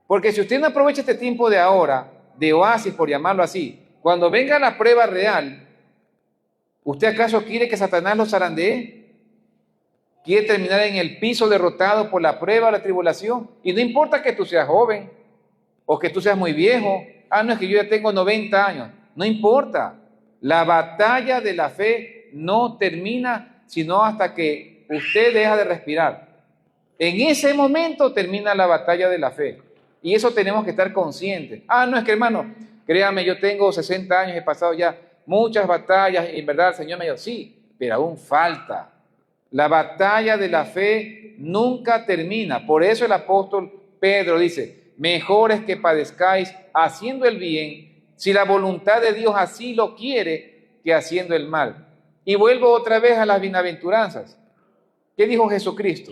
Porque si usted no aprovecha este tiempo de ahora, de oasis, por llamarlo así, cuando venga la prueba real, ¿usted acaso quiere que Satanás lo zarandee? ¿Quiere terminar en el piso derrotado por la prueba o la tribulación? Y no importa que tú seas joven o que tú seas muy viejo. Ah, no, es que yo ya tengo 90 años. No importa. La batalla de la fe no termina sino hasta que usted deja de respirar. En ese momento termina la batalla de la fe. Y eso tenemos que estar conscientes. Ah, no, es que hermano, créame, yo tengo 60 años, he pasado ya muchas batallas y en verdad el Señor me dijo, sí, pero aún falta. La batalla de la fe nunca termina. Por eso el apóstol Pedro dice, mejor es que padezcáis haciendo el bien, si la voluntad de Dios así lo quiere, que haciendo el mal. Y vuelvo otra vez a las bienaventuranzas. ¿Qué dijo Jesucristo?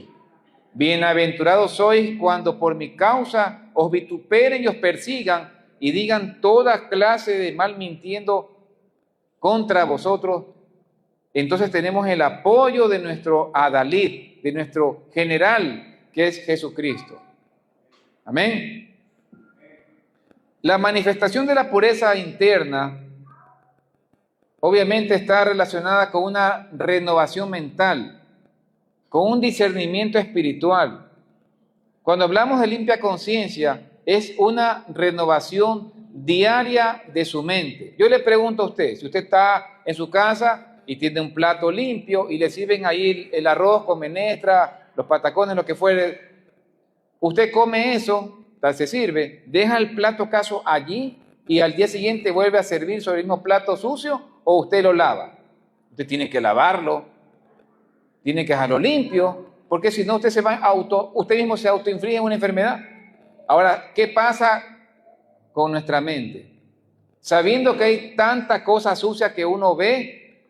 Bienaventurados sois cuando por mi causa os vituperen y os persigan y digan toda clase de mal mintiendo contra vosotros. Entonces tenemos el apoyo de nuestro adalid, de nuestro general, que es Jesucristo. Amén. La manifestación de la pureza interna obviamente está relacionada con una renovación mental, con un discernimiento espiritual. Cuando hablamos de limpia conciencia, es una renovación diaria de su mente. Yo le pregunto a usted, si usted está en su casa y tiene un plato limpio y le sirven ahí el arroz con menestra, los patacones, lo que fuere, usted come eso, tal se sirve, deja el plato acaso allí y al día siguiente vuelve a servir sobre el mismo plato sucio o usted lo lava. Usted tiene que lavarlo, tiene que dejarlo limpio, porque si no usted usted mismo se autoinflige una enfermedad. Ahora, ¿qué pasa con nuestra mente? Sabiendo que hay tanta cosa sucia que uno ve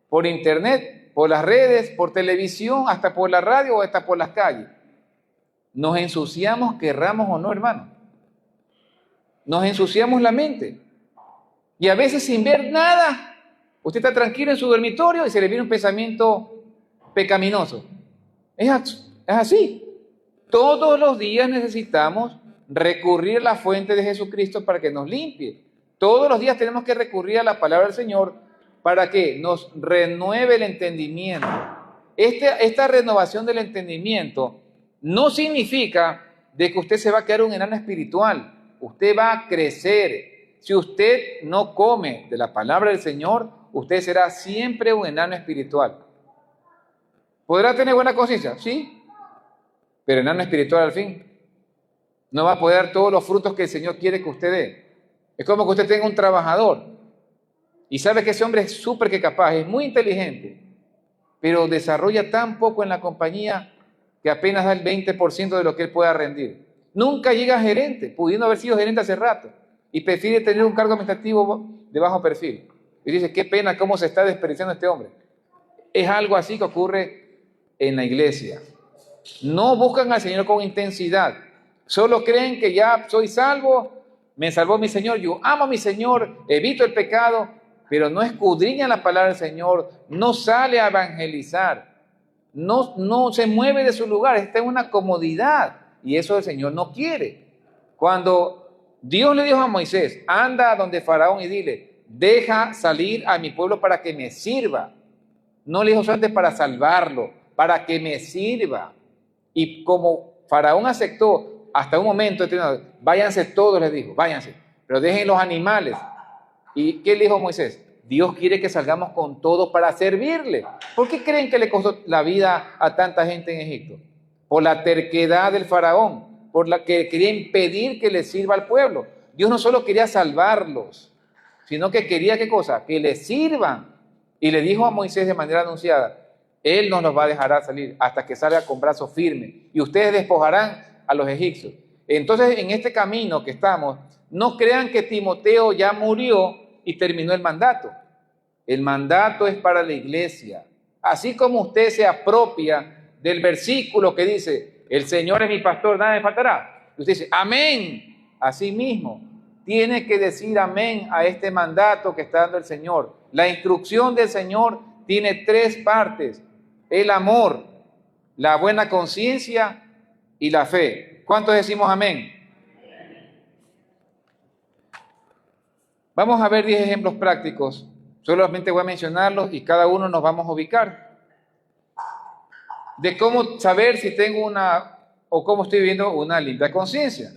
por internet, por las redes, por televisión, hasta por la radio o hasta por las calles. Nos ensuciamos, querramos o no, hermano. Nos ensuciamos la mente. Y a veces sin ver nada, usted está tranquilo en su dormitorio y se le viene un pensamiento pecaminoso. Es así. Todos los días necesitamos recurrir a la fuente de Jesucristo para que nos limpie. Todos los días tenemos que recurrir a la palabra del Señor para que nos renueve el entendimiento. Esta renovación del entendimiento no significa de que usted se va a quedar un enano espiritual. Usted va a crecer. Si usted no come de la palabra del Señor, usted será siempre un enano espiritual. ¿Podrá tener buena conciencia? Sí, pero enano espiritual al fin. No va a poder dar todos los frutos que el Señor quiere que usted dé. Es como que usted tenga un trabajador y sabe que ese hombre es súper que capaz, es muy inteligente, pero desarrolla tan poco en la compañía que apenas da el 20% de lo que él pueda rendir. Nunca llega a gerente, pudiendo haber sido gerente hace rato, y prefiere tener un cargo administrativo de bajo perfil. Y dice, qué pena cómo se está desperdiciando este hombre. Es algo así que ocurre en la iglesia. No buscan al Señor con intensidad. Solo creen que ya soy salvo, me salvó mi Señor, yo amo a mi Señor, evito el pecado, pero no escudriña la palabra del Señor, no sale a evangelizar, no se mueve de su lugar, está en una comodidad y eso el Señor no quiere. Cuando Dios le dijo a Moisés, anda donde Faraón y dile, deja salir a mi pueblo para que me sirva. No le dijo solamente para salvarlo, para que me sirva. Y como Faraón aceptó hasta un momento, váyanse todos, les dijo, váyanse, pero dejen los animales. ¿Y qué le dijo Moisés? Dios quiere que salgamos con todo para servirle. ¿Por qué creen que le costó la vida a tanta gente en Egipto? Por la terquedad del faraón, por la que quería impedir que le sirva al pueblo. Dios no solo quería salvarlos, sino que quería, ¿qué cosa? Que le sirvan. Y le dijo a Moisés de manera anunciada, Él no nos va a dejar salir hasta que salga con brazo firme, y ustedes despojarán a los egipcios. Entonces, en este camino que estamos, no crean que Timoteo ya murió y terminó el mandato. El mandato es para la iglesia. Así como usted se apropia del versículo que dice, el Señor es mi pastor, nada me faltará. Usted dice, amén. Así mismo, tiene que decir amén a este mandato que está dando el Señor. La instrucción del Señor tiene 3 partes: el amor, la buena conciencia y la fe. ¿Cuántos decimos amén? Vamos a ver 10 ejemplos prácticos. Solamente voy a mencionarlos y cada uno nos vamos a ubicar. De cómo saber si tengo una o cómo estoy viviendo una limpia conciencia.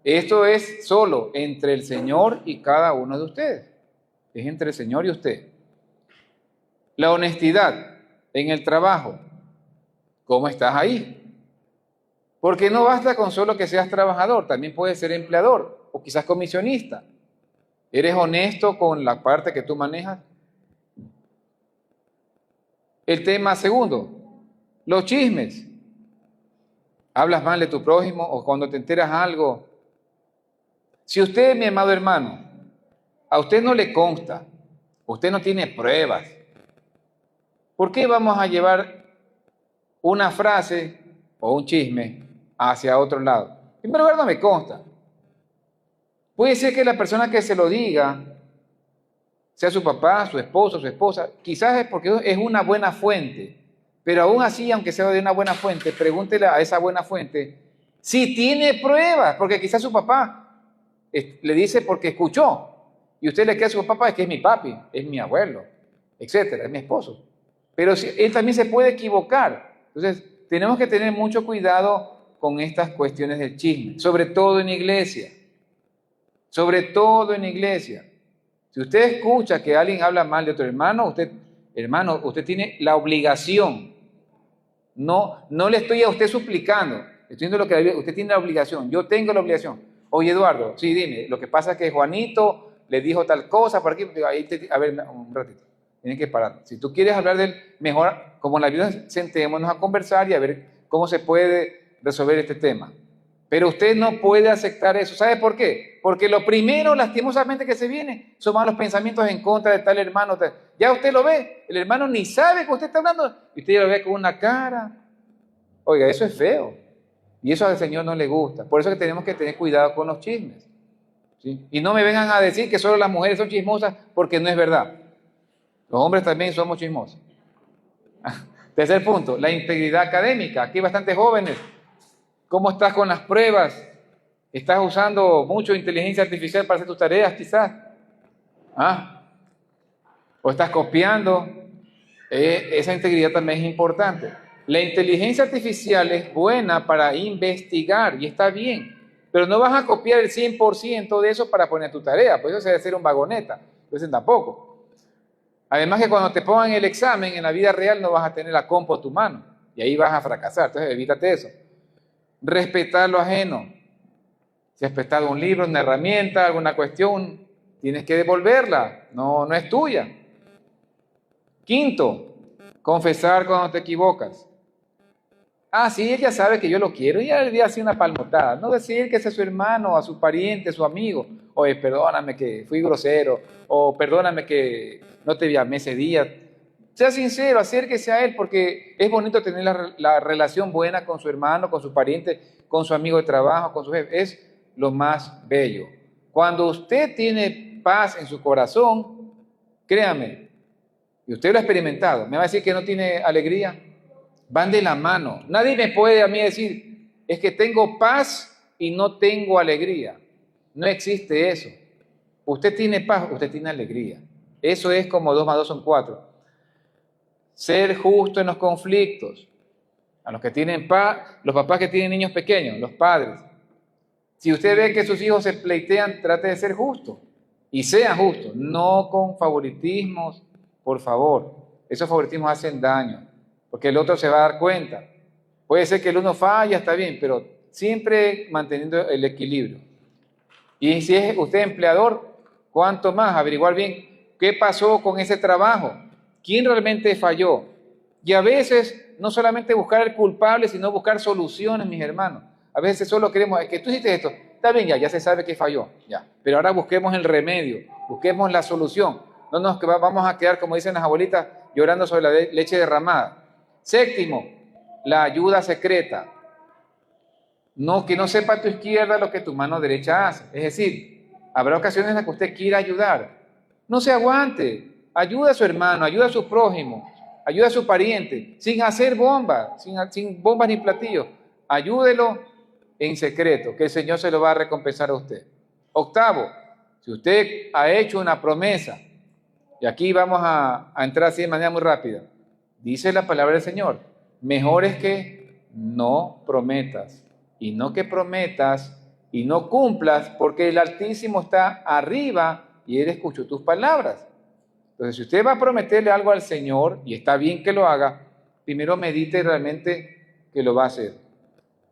Esto es solo entre el Señor y cada uno de ustedes. Es entre el Señor y usted. La honestidad en el trabajo. ¿Cómo estás ahí? Porque no basta con solo que seas trabajador, también puedes ser empleador o quizás comisionista. ¿Eres honesto con la parte que tú manejas? El tema segundo, los chismes. ¿Hablas mal de tu prójimo o cuando te enteras algo? Si usted, mi amado hermano, a usted no le consta, usted no tiene pruebas, ¿por qué vamos a llevar una frase o un chisme hacia otro lado? En primer lugar, no me consta. Puede ser que la persona que se lo diga, sea su papá, su esposo, su esposa, quizás es porque es una buena fuente, pero aún así, aunque sea de una buena fuente, pregúntele a esa buena fuente si tiene pruebas, porque quizás su papá le dice porque escuchó, y usted le queda a su papá, es que es mi papi, es mi abuelo, etcétera, es mi esposo. Pero él también se puede equivocar. Entonces, tenemos que tener mucho cuidado con estas cuestiones del chisme, sobre todo en iglesia. Sobre todo en iglesia. Si usted escucha que alguien habla mal de otro hermano, usted tiene la obligación. No le estoy a usted suplicando. Estoy diciendo lo que usted tiene la obligación. Yo tengo la obligación. Oye, Eduardo, sí, dime. Lo que pasa es que Juanito le dijo tal cosa por aquí. A ver, un ratito. Tienes que parar. Si tú quieres hablar del mejor, como en la vida, sentémonos a conversar y a ver cómo se puede resolver este tema. Pero usted no puede aceptar eso. ¿Sabe por qué? Porque lo primero, lastimosamente, que se viene son malos pensamientos en contra de tal hermano. Ya usted lo ve, el hermano ni sabe que usted está hablando y usted ya lo ve con una cara. Oiga, eso es feo. Y eso al Señor no le gusta. Por eso es que tenemos que tener cuidado con los chismes. ¿Sí? Y no me vengan a decir que solo las mujeres son chismosas porque no es verdad. Los hombres también somos chismosos. Tercer punto, la integridad académica. Aquí hay bastantes jóvenes. ¿Cómo estás con las pruebas? ¿Estás usando mucho inteligencia artificial para hacer tus tareas, quizás? ¿Ah? ¿O estás copiando? Esa integridad también es importante. La inteligencia artificial es buena para investigar y está bien, pero no vas a copiar el 100% de eso para poner tu tarea, pues eso debe ser un vagoneta, entonces tampoco. Además que cuando te pongan el examen en la vida real no vas a tener la compu a tu mano y ahí vas a fracasar, entonces evítate eso. Respetar lo ajeno. Si has prestado un libro, una herramienta, alguna cuestión, tienes que devolverla, no es tuya. Quinto, confesar cuando te equivocas. Sí, ella sabe que yo lo quiero, y ya le di así una palmotada. No decir que sea su hermano, a su pariente, su amigo. Oye, perdóname que fui grosero, o perdóname que no te llamé ese día. Sea sincero, acérquese a él, porque es bonito tener la relación buena con su hermano, con su pariente, con su amigo de trabajo, con su jefe. Es lo más bello. Cuando usted tiene paz en su corazón, créame, y usted lo ha experimentado, me va a decir que no tiene alegría. Van de la mano. Nadie me puede a mí decir, es que tengo paz y no tengo alegría. No existe eso. Usted tiene paz, usted tiene alegría. Eso es como 2 más 2 son 4. Ser justo en los conflictos. A los que tienen paz, los papás que tienen niños pequeños, los padres. Si usted ve que sus hijos se pleitean, trate de ser justo. Y sean justos, no con favoritismos, por favor. Esos favoritismos hacen daño, porque el otro se va a dar cuenta. Puede ser que el uno falla, está bien, pero siempre manteniendo el equilibrio. Y si es usted empleador, ¿cuánto más? Averiguar bien qué pasó con ese trabajo, quién realmente falló. Y a veces no solamente buscar el culpable, sino buscar soluciones, mis hermanos. A veces solo queremos, es que tú hiciste esto, está bien, ya se sabe que falló, ya. Pero ahora busquemos el remedio, busquemos la solución. No nos vamos a quedar, como dicen las abuelitas, llorando sobre la leche derramada. Séptimo, la ayuda secreta. No, que no sepa tu izquierda lo que tu mano derecha hace. Es decir, habrá ocasiones en las que usted quiera ayudar. No se aguante. Ayuda a su hermano, ayuda a su prójimo, ayuda a su pariente, sin hacer bombas, sin bombas ni platillos. Ayúdelo en secreto, que el Señor se lo va a recompensar a usted. Octavo, si usted ha hecho una promesa, y aquí vamos a entrar así de manera muy rápida, dice la palabra del Señor, mejor es que no prometas, y no que prometas y no cumplas, porque el Altísimo está arriba y Él escuchó tus palabras. Entonces, si usted va a prometerle algo al Señor, y está bien que lo haga, primero medite realmente que lo va a hacer.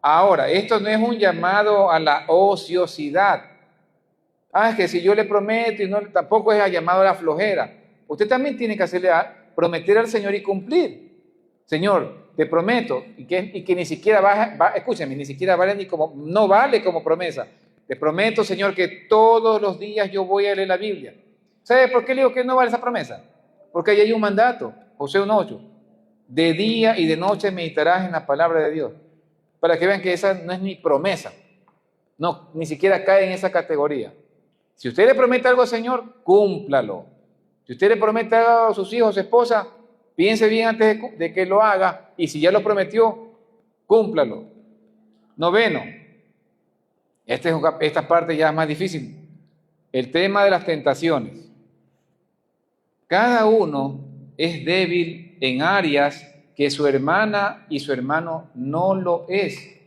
Ahora, esto no es un llamado a la ociosidad. Es que si yo le prometo y no, tampoco es llamado a la flojera. Usted también tiene que prometer al Señor y cumplir. Señor, te prometo, y que ni siquiera escúchame, ni siquiera vale no vale como promesa. Te prometo, Señor, que todos los días yo voy a leer la Biblia. ¿Sabe por qué le digo que no vale esa promesa? Porque ahí hay un mandato, Josué 1:8. De día y de noche meditarás en la palabra de Dios. Para que vean que esa no es ni promesa. No, ni siquiera cae en esa categoría. Si usted le promete algo al Señor, cúmplalo. Si usted le promete algo a sus hijos, a su esposa, piense bien antes de que lo haga. Y si ya lo prometió, cúmplalo. Noveno. Esta parte ya es más difícil. El tema de las tentaciones. Cada uno es débil en áreas que su hermana y su hermano no lo es.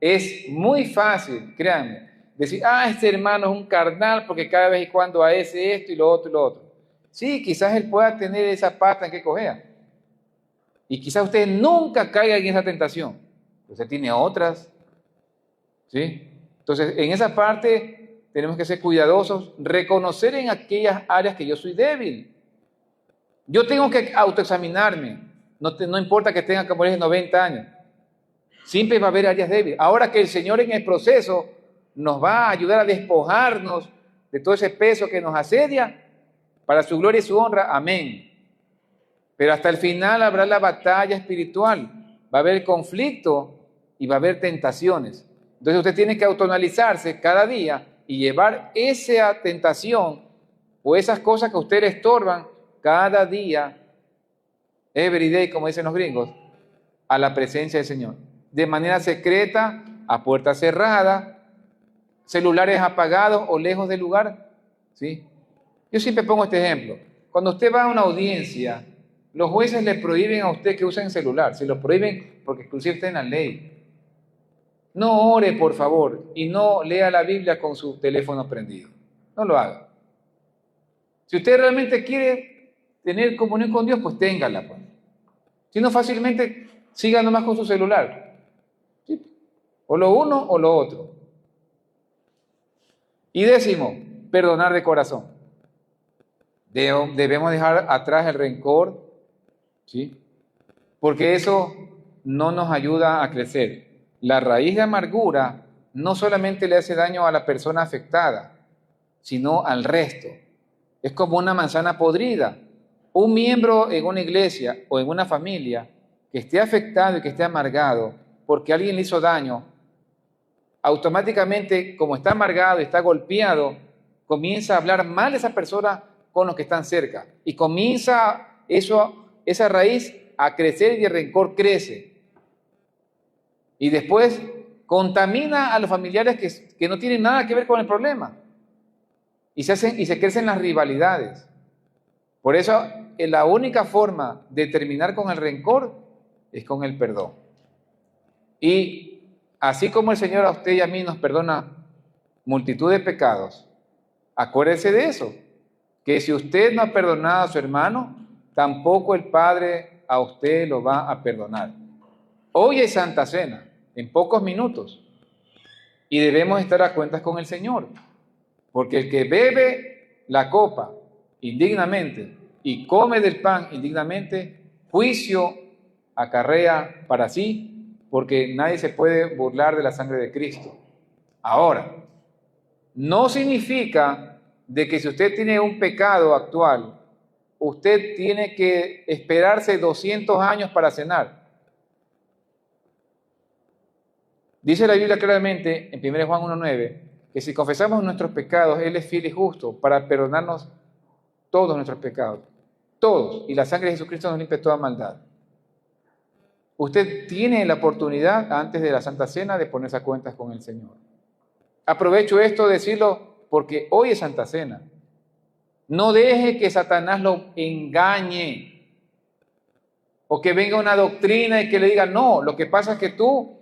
Es muy fácil, créanme, decir, este hermano es un carnal porque cada vez y cuando hace esto y lo otro y lo otro. Sí, quizás él pueda tener esa pata en que cojea. Y quizás usted nunca caiga en esa tentación. Usted tiene otras. ¿Sí? Entonces, en esa parte tenemos que ser cuidadosos, reconocer en aquellas áreas que yo soy débil. Yo tengo que autoexaminarme, no importa que tenga como 90 años, siempre va a haber áreas débiles. Ahora que el Señor en el proceso nos va a ayudar a despojarnos de todo ese peso que nos asedia, para su gloria y su honra, amén. Pero hasta el final habrá la batalla espiritual, va a haber conflicto y va a haber tentaciones. Entonces usted tiene que autoanalizarse cada día y llevar esa tentación o esas cosas que a usted le estorban cada día, every day, como dicen los gringos, a la presencia del Señor. De manera secreta, a puerta cerrada, celulares apagados o lejos del lugar. ¿Sí? Yo siempre pongo este ejemplo. Cuando usted va a una audiencia, los jueces le prohíben a usted que usen celular. Se lo prohíben porque inclusive está en la ley. No ore, por favor, y no lea la Biblia con su teléfono prendido. No lo haga. Si usted realmente quiere tener comunión con Dios, pues téngala. Pues. Si no, fácilmente siga nomás con su celular. ¿Sí? O lo uno o lo otro. Y décimo, perdonar de corazón. Debemos dejar atrás el rencor, ¿sí? Porque eso no nos ayuda a crecer. La raíz de amargura no solamente le hace daño a la persona afectada, sino al resto. Es como una manzana podrida. Un miembro en una iglesia o en una familia que esté afectado y que esté amargado porque alguien le hizo daño, automáticamente, como está amargado y está golpeado, comienza a hablar mal de esa persona con los que están cerca. Y comienza esa raíz a crecer y el rencor crece. Y después contamina a los familiares que no tienen nada que ver con el problema. Y se crecen las rivalidades. Por eso, la única forma de terminar con el rencor es con el perdón. Y así como el Señor a usted y a mí nos perdona multitud de pecados, Acuérdese de eso, que si usted no ha perdonado a su hermano, tampoco el Padre a usted lo va a perdonar. Hoy es Santa Cena, en pocos minutos, y debemos estar a cuentas con el Señor, porque el que bebe la copa indignamente y come del pan indignamente, juicio acarrea para sí, porque nadie se puede burlar de la sangre de Cristo. Ahora, no significa de que si usted tiene un pecado actual, usted tiene que esperarse 200 años para cenar. Dice la Biblia claramente en 1 Juan 1:9 que si confesamos nuestros pecados, Él es fiel y justo para perdonarnos todos nuestros pecados, todos, y la sangre de Jesucristo nos limpia toda maldad. Usted tiene la oportunidad antes de la Santa Cena de ponerse a cuentas con el Señor. Aprovecho esto de decirlo porque hoy es Santa Cena. No deje que Satanás lo engañe o que venga una doctrina y que le diga, no, lo que pasa es que tú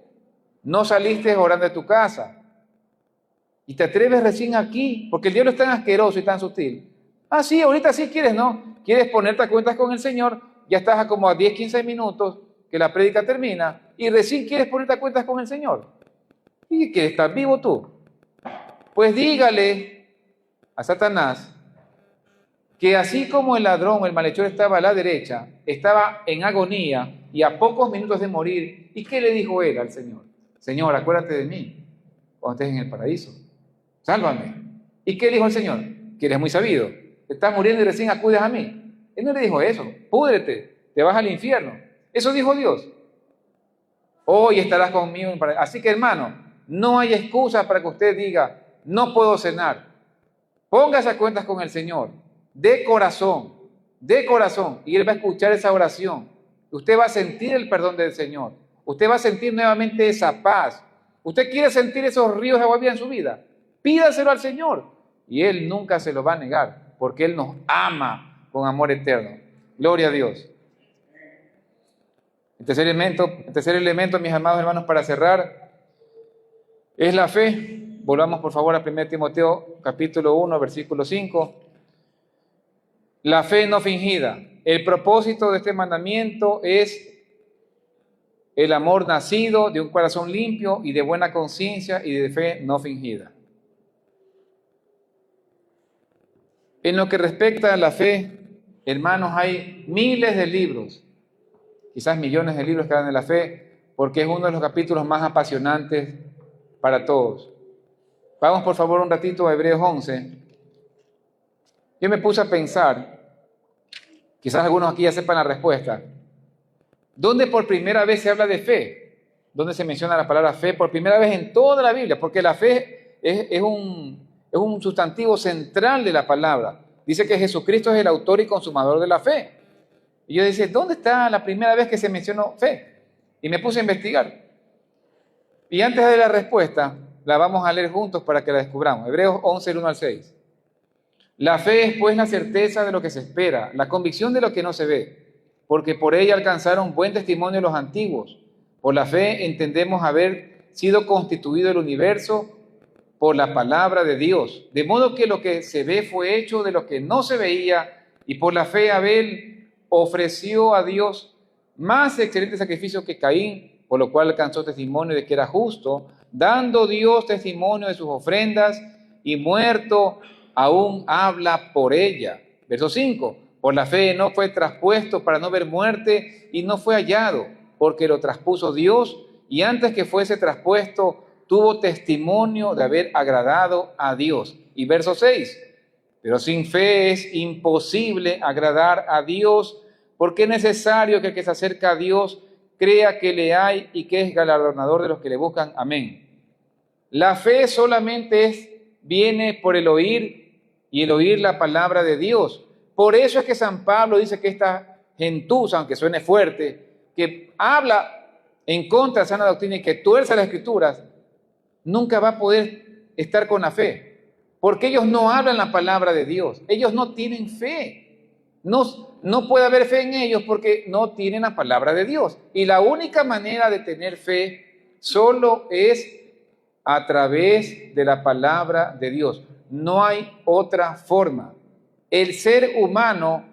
no saliste orando de tu casa y te atreves recién aquí, porque el diablo es tan asqueroso y tan sutil. Ah, sí, ahorita sí quieres, ¿no? Quieres ponerte a cuentas con el Señor, ya estás como a 10, 15 minutos que la prédica termina y recién quieres ponerte a cuentas con el Señor. ¿Y que estás vivo tú? Pues dígale a Satanás que así como el ladrón, el malhechor estaba a la derecha, estaba en agonía y a pocos minutos de morir, ¿y qué le dijo él al Señor? Señor, acuérdate de mí cuando estés en el paraíso. Sálvame. ¿Y qué dijo el Señor? Que eres muy sabido. Te estás muriendo y recién acudes a mí. Él no le dijo eso. Púdrete, te vas al infierno. Eso dijo Dios. Hoy estarás conmigo en el paraíso. Así que, hermano, no hay excusa para que usted diga, no puedo cenar. Póngase a cuentas con el Señor. De corazón. Y Él va a escuchar esa oración. Usted va a sentir el perdón del Señor. Usted va a sentir nuevamente esa paz. Usted quiere sentir esos ríos de agua viva en su vida. Pídaselo al Señor y Él nunca se lo va a negar, porque Él nos ama con amor eterno. Gloria a Dios. El tercer elemento, mis amados hermanos, para cerrar, es la fe. Volvamos por favor a 1 Timoteo capítulo 1, versículo 5. La fe no fingida. El propósito de este mandamiento es el amor nacido de un corazón limpio y de buena conciencia y de fe no fingida. En lo que respecta a la fe, hermanos, hay miles de libros, quizás millones de libros que hablan de la fe, porque es uno de los capítulos más apasionantes para todos. Vamos por favor un ratito a Hebreos 11. Yo me puse a pensar, quizás algunos aquí ya sepan la respuesta, ¿dónde por primera vez se habla de fe? ¿Dónde se menciona la palabra fe? Por primera vez en toda la Biblia, porque la fe es un sustantivo central de la palabra. Dice que Jesucristo es el autor y consumador de la fe. Y yo decía, ¿dónde está la primera vez que se mencionó fe? Y me puse a investigar. Y antes de la respuesta, la vamos a leer juntos para que la descubramos. Hebreos 11, 1 al 6. La fe es pues la certeza de lo que se espera, la convicción de lo que no se ve, porque por ella alcanzaron buen testimonio los antiguos. Por la fe entendemos haber sido constituido el universo por la palabra de Dios, de modo que lo que se ve fue hecho de lo que no se veía, y por la fe Abel ofreció a Dios más excelente sacrificio que Caín, por lo cual alcanzó testimonio de que era justo, dando Dios testimonio de sus ofrendas, y muerto aún habla por ella. Verso 5, por la fe no fue traspuesto para no ver muerte, y no fue hallado, porque lo traspuso Dios, y antes que fuese traspuesto, tuvo testimonio de haber agradado a Dios. Y verso 6, pero sin fe es imposible agradar a Dios, porque es necesario que el que se acerca a Dios crea que le hay y que es galardonador de los que le buscan. Amén. La fe solamente viene por el oír, y el oír la palabra de Dios. Por eso es que San Pablo dice que esta gentuza, aunque suene fuerte, que habla en contra de sana doctrina y que tuerce las escrituras, nunca va a poder estar con la fe, porque ellos no hablan la palabra de Dios, ellos no tienen fe, no puede haber fe en ellos porque no tienen la palabra de Dios, y la única manera de tener fe solo es a través de la palabra de Dios. no hay otra forma. El ser humano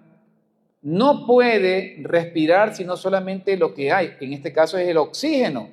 no puede respirar sino solamente lo que hay. En este caso es el oxígeno.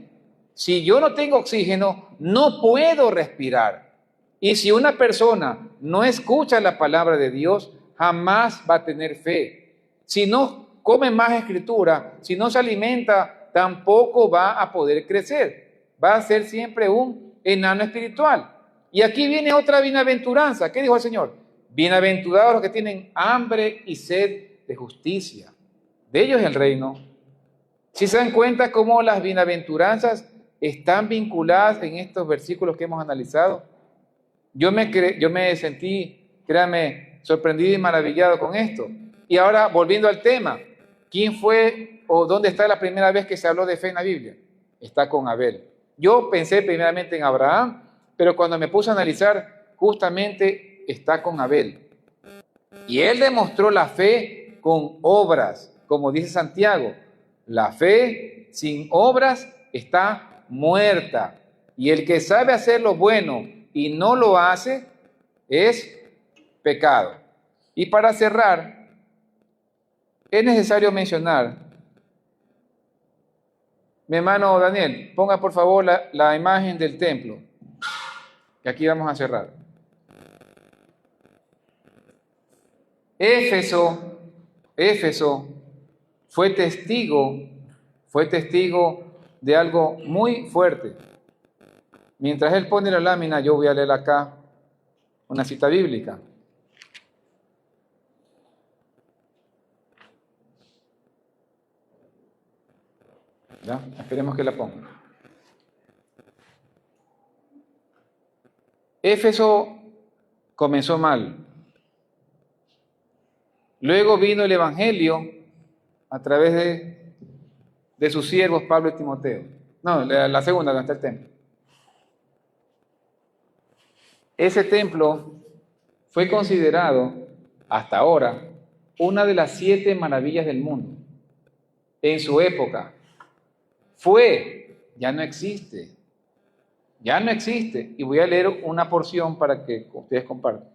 Si yo no tengo oxígeno, no puedo respirar. Y si una persona no escucha la palabra de Dios, jamás va a tener fe. Si no come más escritura, si no se alimenta, tampoco va a poder crecer. Va a ser siempre un enano espiritual. Y aquí viene otra bienaventuranza. ¿Qué dijo el Señor? Bienaventurados los que tienen hambre y sed de justicia. De ellos es el reino. Si se dan cuenta cómo las bienaventuranzas están vinculadas en estos versículos que hemos analizado, yo me sentí, créame, sorprendido y maravillado con esto. Y ahora, volviendo al tema, ¿quién fue o dónde está la primera vez que se habló de fe en la Biblia? Está con Abel. Yo pensé primeramente en Abraham, pero cuando me puse a analizar, justamente está con Abel. Y él demostró la fe con obras, como dice Santiago. La fe sin obras está muerta. Y el que sabe hacer lo bueno y no lo hace, es pecado. Y para cerrar, es necesario mencionar, mi hermano Daniel, ponga por favor la imagen del templo, que aquí vamos a cerrar. Éfeso fue testigo de algo muy fuerte. Mientras él pone la lámina, yo voy a leer acá una cita bíblica. ¿Ya? Esperemos que la ponga. Éfeso comenzó mal. Luego vino el Evangelio a través de sus siervos Pablo y Timoteo. No, la segunda, donde está el templo. Ese templo fue considerado hasta ahora una de las 7 maravillas del mundo. En su época ya no existe. Y voy a leer una porción para que ustedes compartan.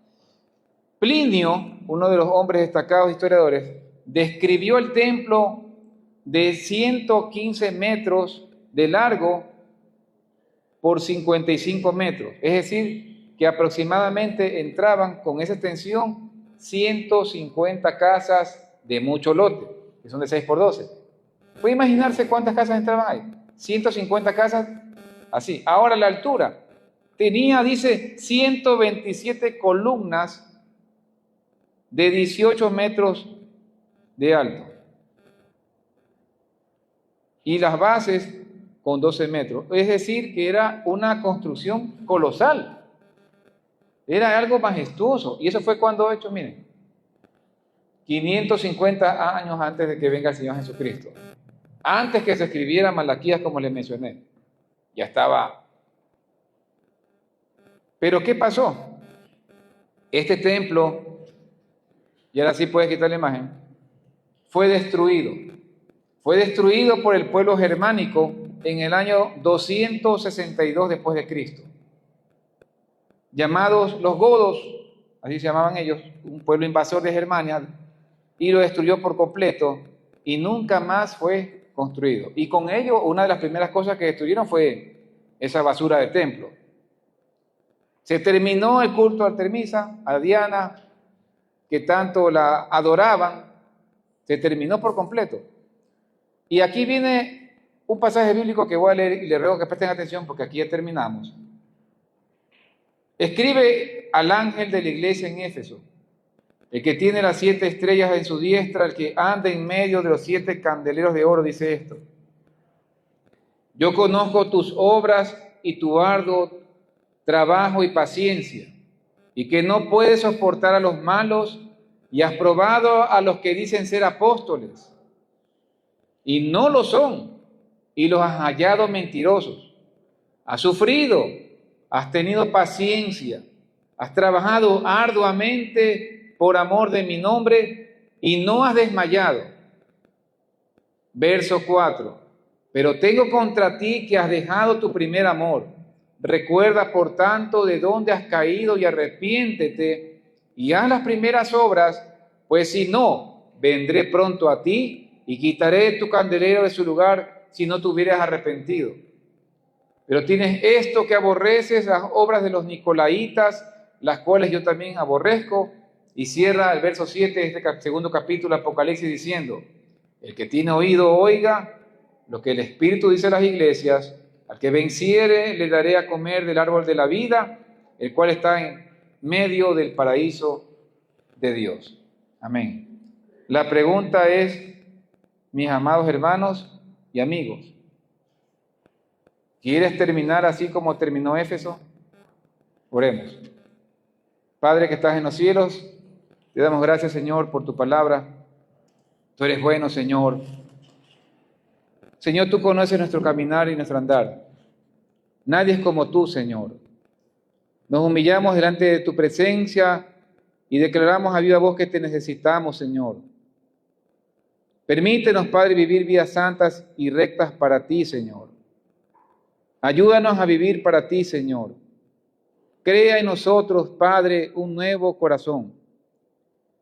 Plinio, uno de los hombres destacados historiadores, describió el templo de 115 metros de largo por 55 metros, es decir, que aproximadamente entraban con esa extensión 150 casas de mucho lote, que son de 6 por 12. ¿Puede imaginarse cuántas casas entraban ahí? 150 casas, así. Ahora la altura tenía, dice, 127 columnas de 18 metros de alto. Y las bases con 12 metros. Es decir, que era una construcción colosal. Era algo majestuoso. Y eso fue cuando hecho, miren, 550 años antes de que venga el Señor Jesucristo. Antes que se escribiera Malaquías, como les mencioné. Ya estaba. Pero ¿qué pasó? Este templo, y ahora sí puedes quitar la imagen, fue destruido. Fue destruido por el pueblo germánico en el año 262 después de Cristo. Llamados los godos, así se llamaban ellos, un pueblo invasor de Germania, y lo destruyó por completo y nunca más fue construido. Y con ello, una de las primeras cosas que destruyeron fue esa basura de templo. Se terminó el culto a Artemisa, a Diana, que tanto la adoraban, se terminó por completo. Y aquí viene un pasaje bíblico que voy a leer y les ruego que presten atención porque aquí ya terminamos. Escribe al ángel de la iglesia en Éfeso, el que tiene las 7 estrellas en su diestra, el que anda en medio de los 7 candeleros de oro, dice esto: yo conozco tus obras y tu arduo trabajo y paciencia, y que no puedes soportar a los malos, y has probado a los que dicen ser apóstoles, y no lo son, y los has hallado mentirosos. Has sufrido, has tenido paciencia, has trabajado arduamente por amor de mi nombre, y no has desmayado. Verso 4. Pero tengo contra ti que has dejado tu primer amor. Recuerda, por tanto, de dónde has caído y arrepiéntete y haz las primeras obras, pues si no, vendré pronto a ti y quitaré tu candelero de su lugar si no te hubieras arrepentido. Pero tienes esto que aborreces, las obras de los nicolaitas, las cuales yo también aborrezco. Y cierra el verso 7 de este segundo capítulo de Apocalipsis diciendo: el que tiene oído, oiga lo que el Espíritu dice a las iglesias. Al que venciere le daré a comer del árbol de la vida, el cual está en medio del paraíso de Dios. Amén. La pregunta es, mis amados hermanos y amigos, ¿quieres terminar así como terminó Éfeso? Oremos. Padre que estás en los cielos, te damos gracias, Señor, por tu palabra. Tú eres bueno, Señor. Señor, tú conoces nuestro caminar y nuestro andar. Nadie es como tú, Señor. Nos humillamos delante de tu presencia y declaramos a viva voz que te necesitamos, Señor. Permítenos, Padre, vivir vidas santas y rectas para ti, Señor. Ayúdanos a vivir para ti, Señor. Crea en nosotros, Padre, un nuevo corazón.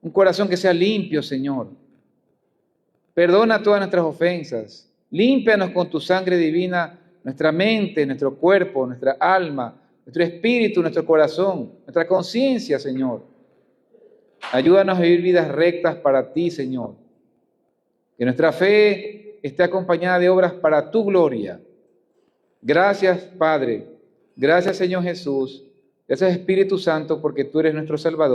Un corazón que sea limpio, Señor. Perdona todas nuestras ofensas. Límpianos con tu sangre divina nuestra mente, nuestro cuerpo, nuestra alma, nuestro espíritu, nuestro corazón, nuestra conciencia, Señor. Ayúdanos a vivir vidas rectas para ti, Señor. Que nuestra fe esté acompañada de obras para tu gloria. Gracias, Padre. Gracias, Señor Jesús. Gracias, Espíritu Santo, porque tú eres nuestro Salvador.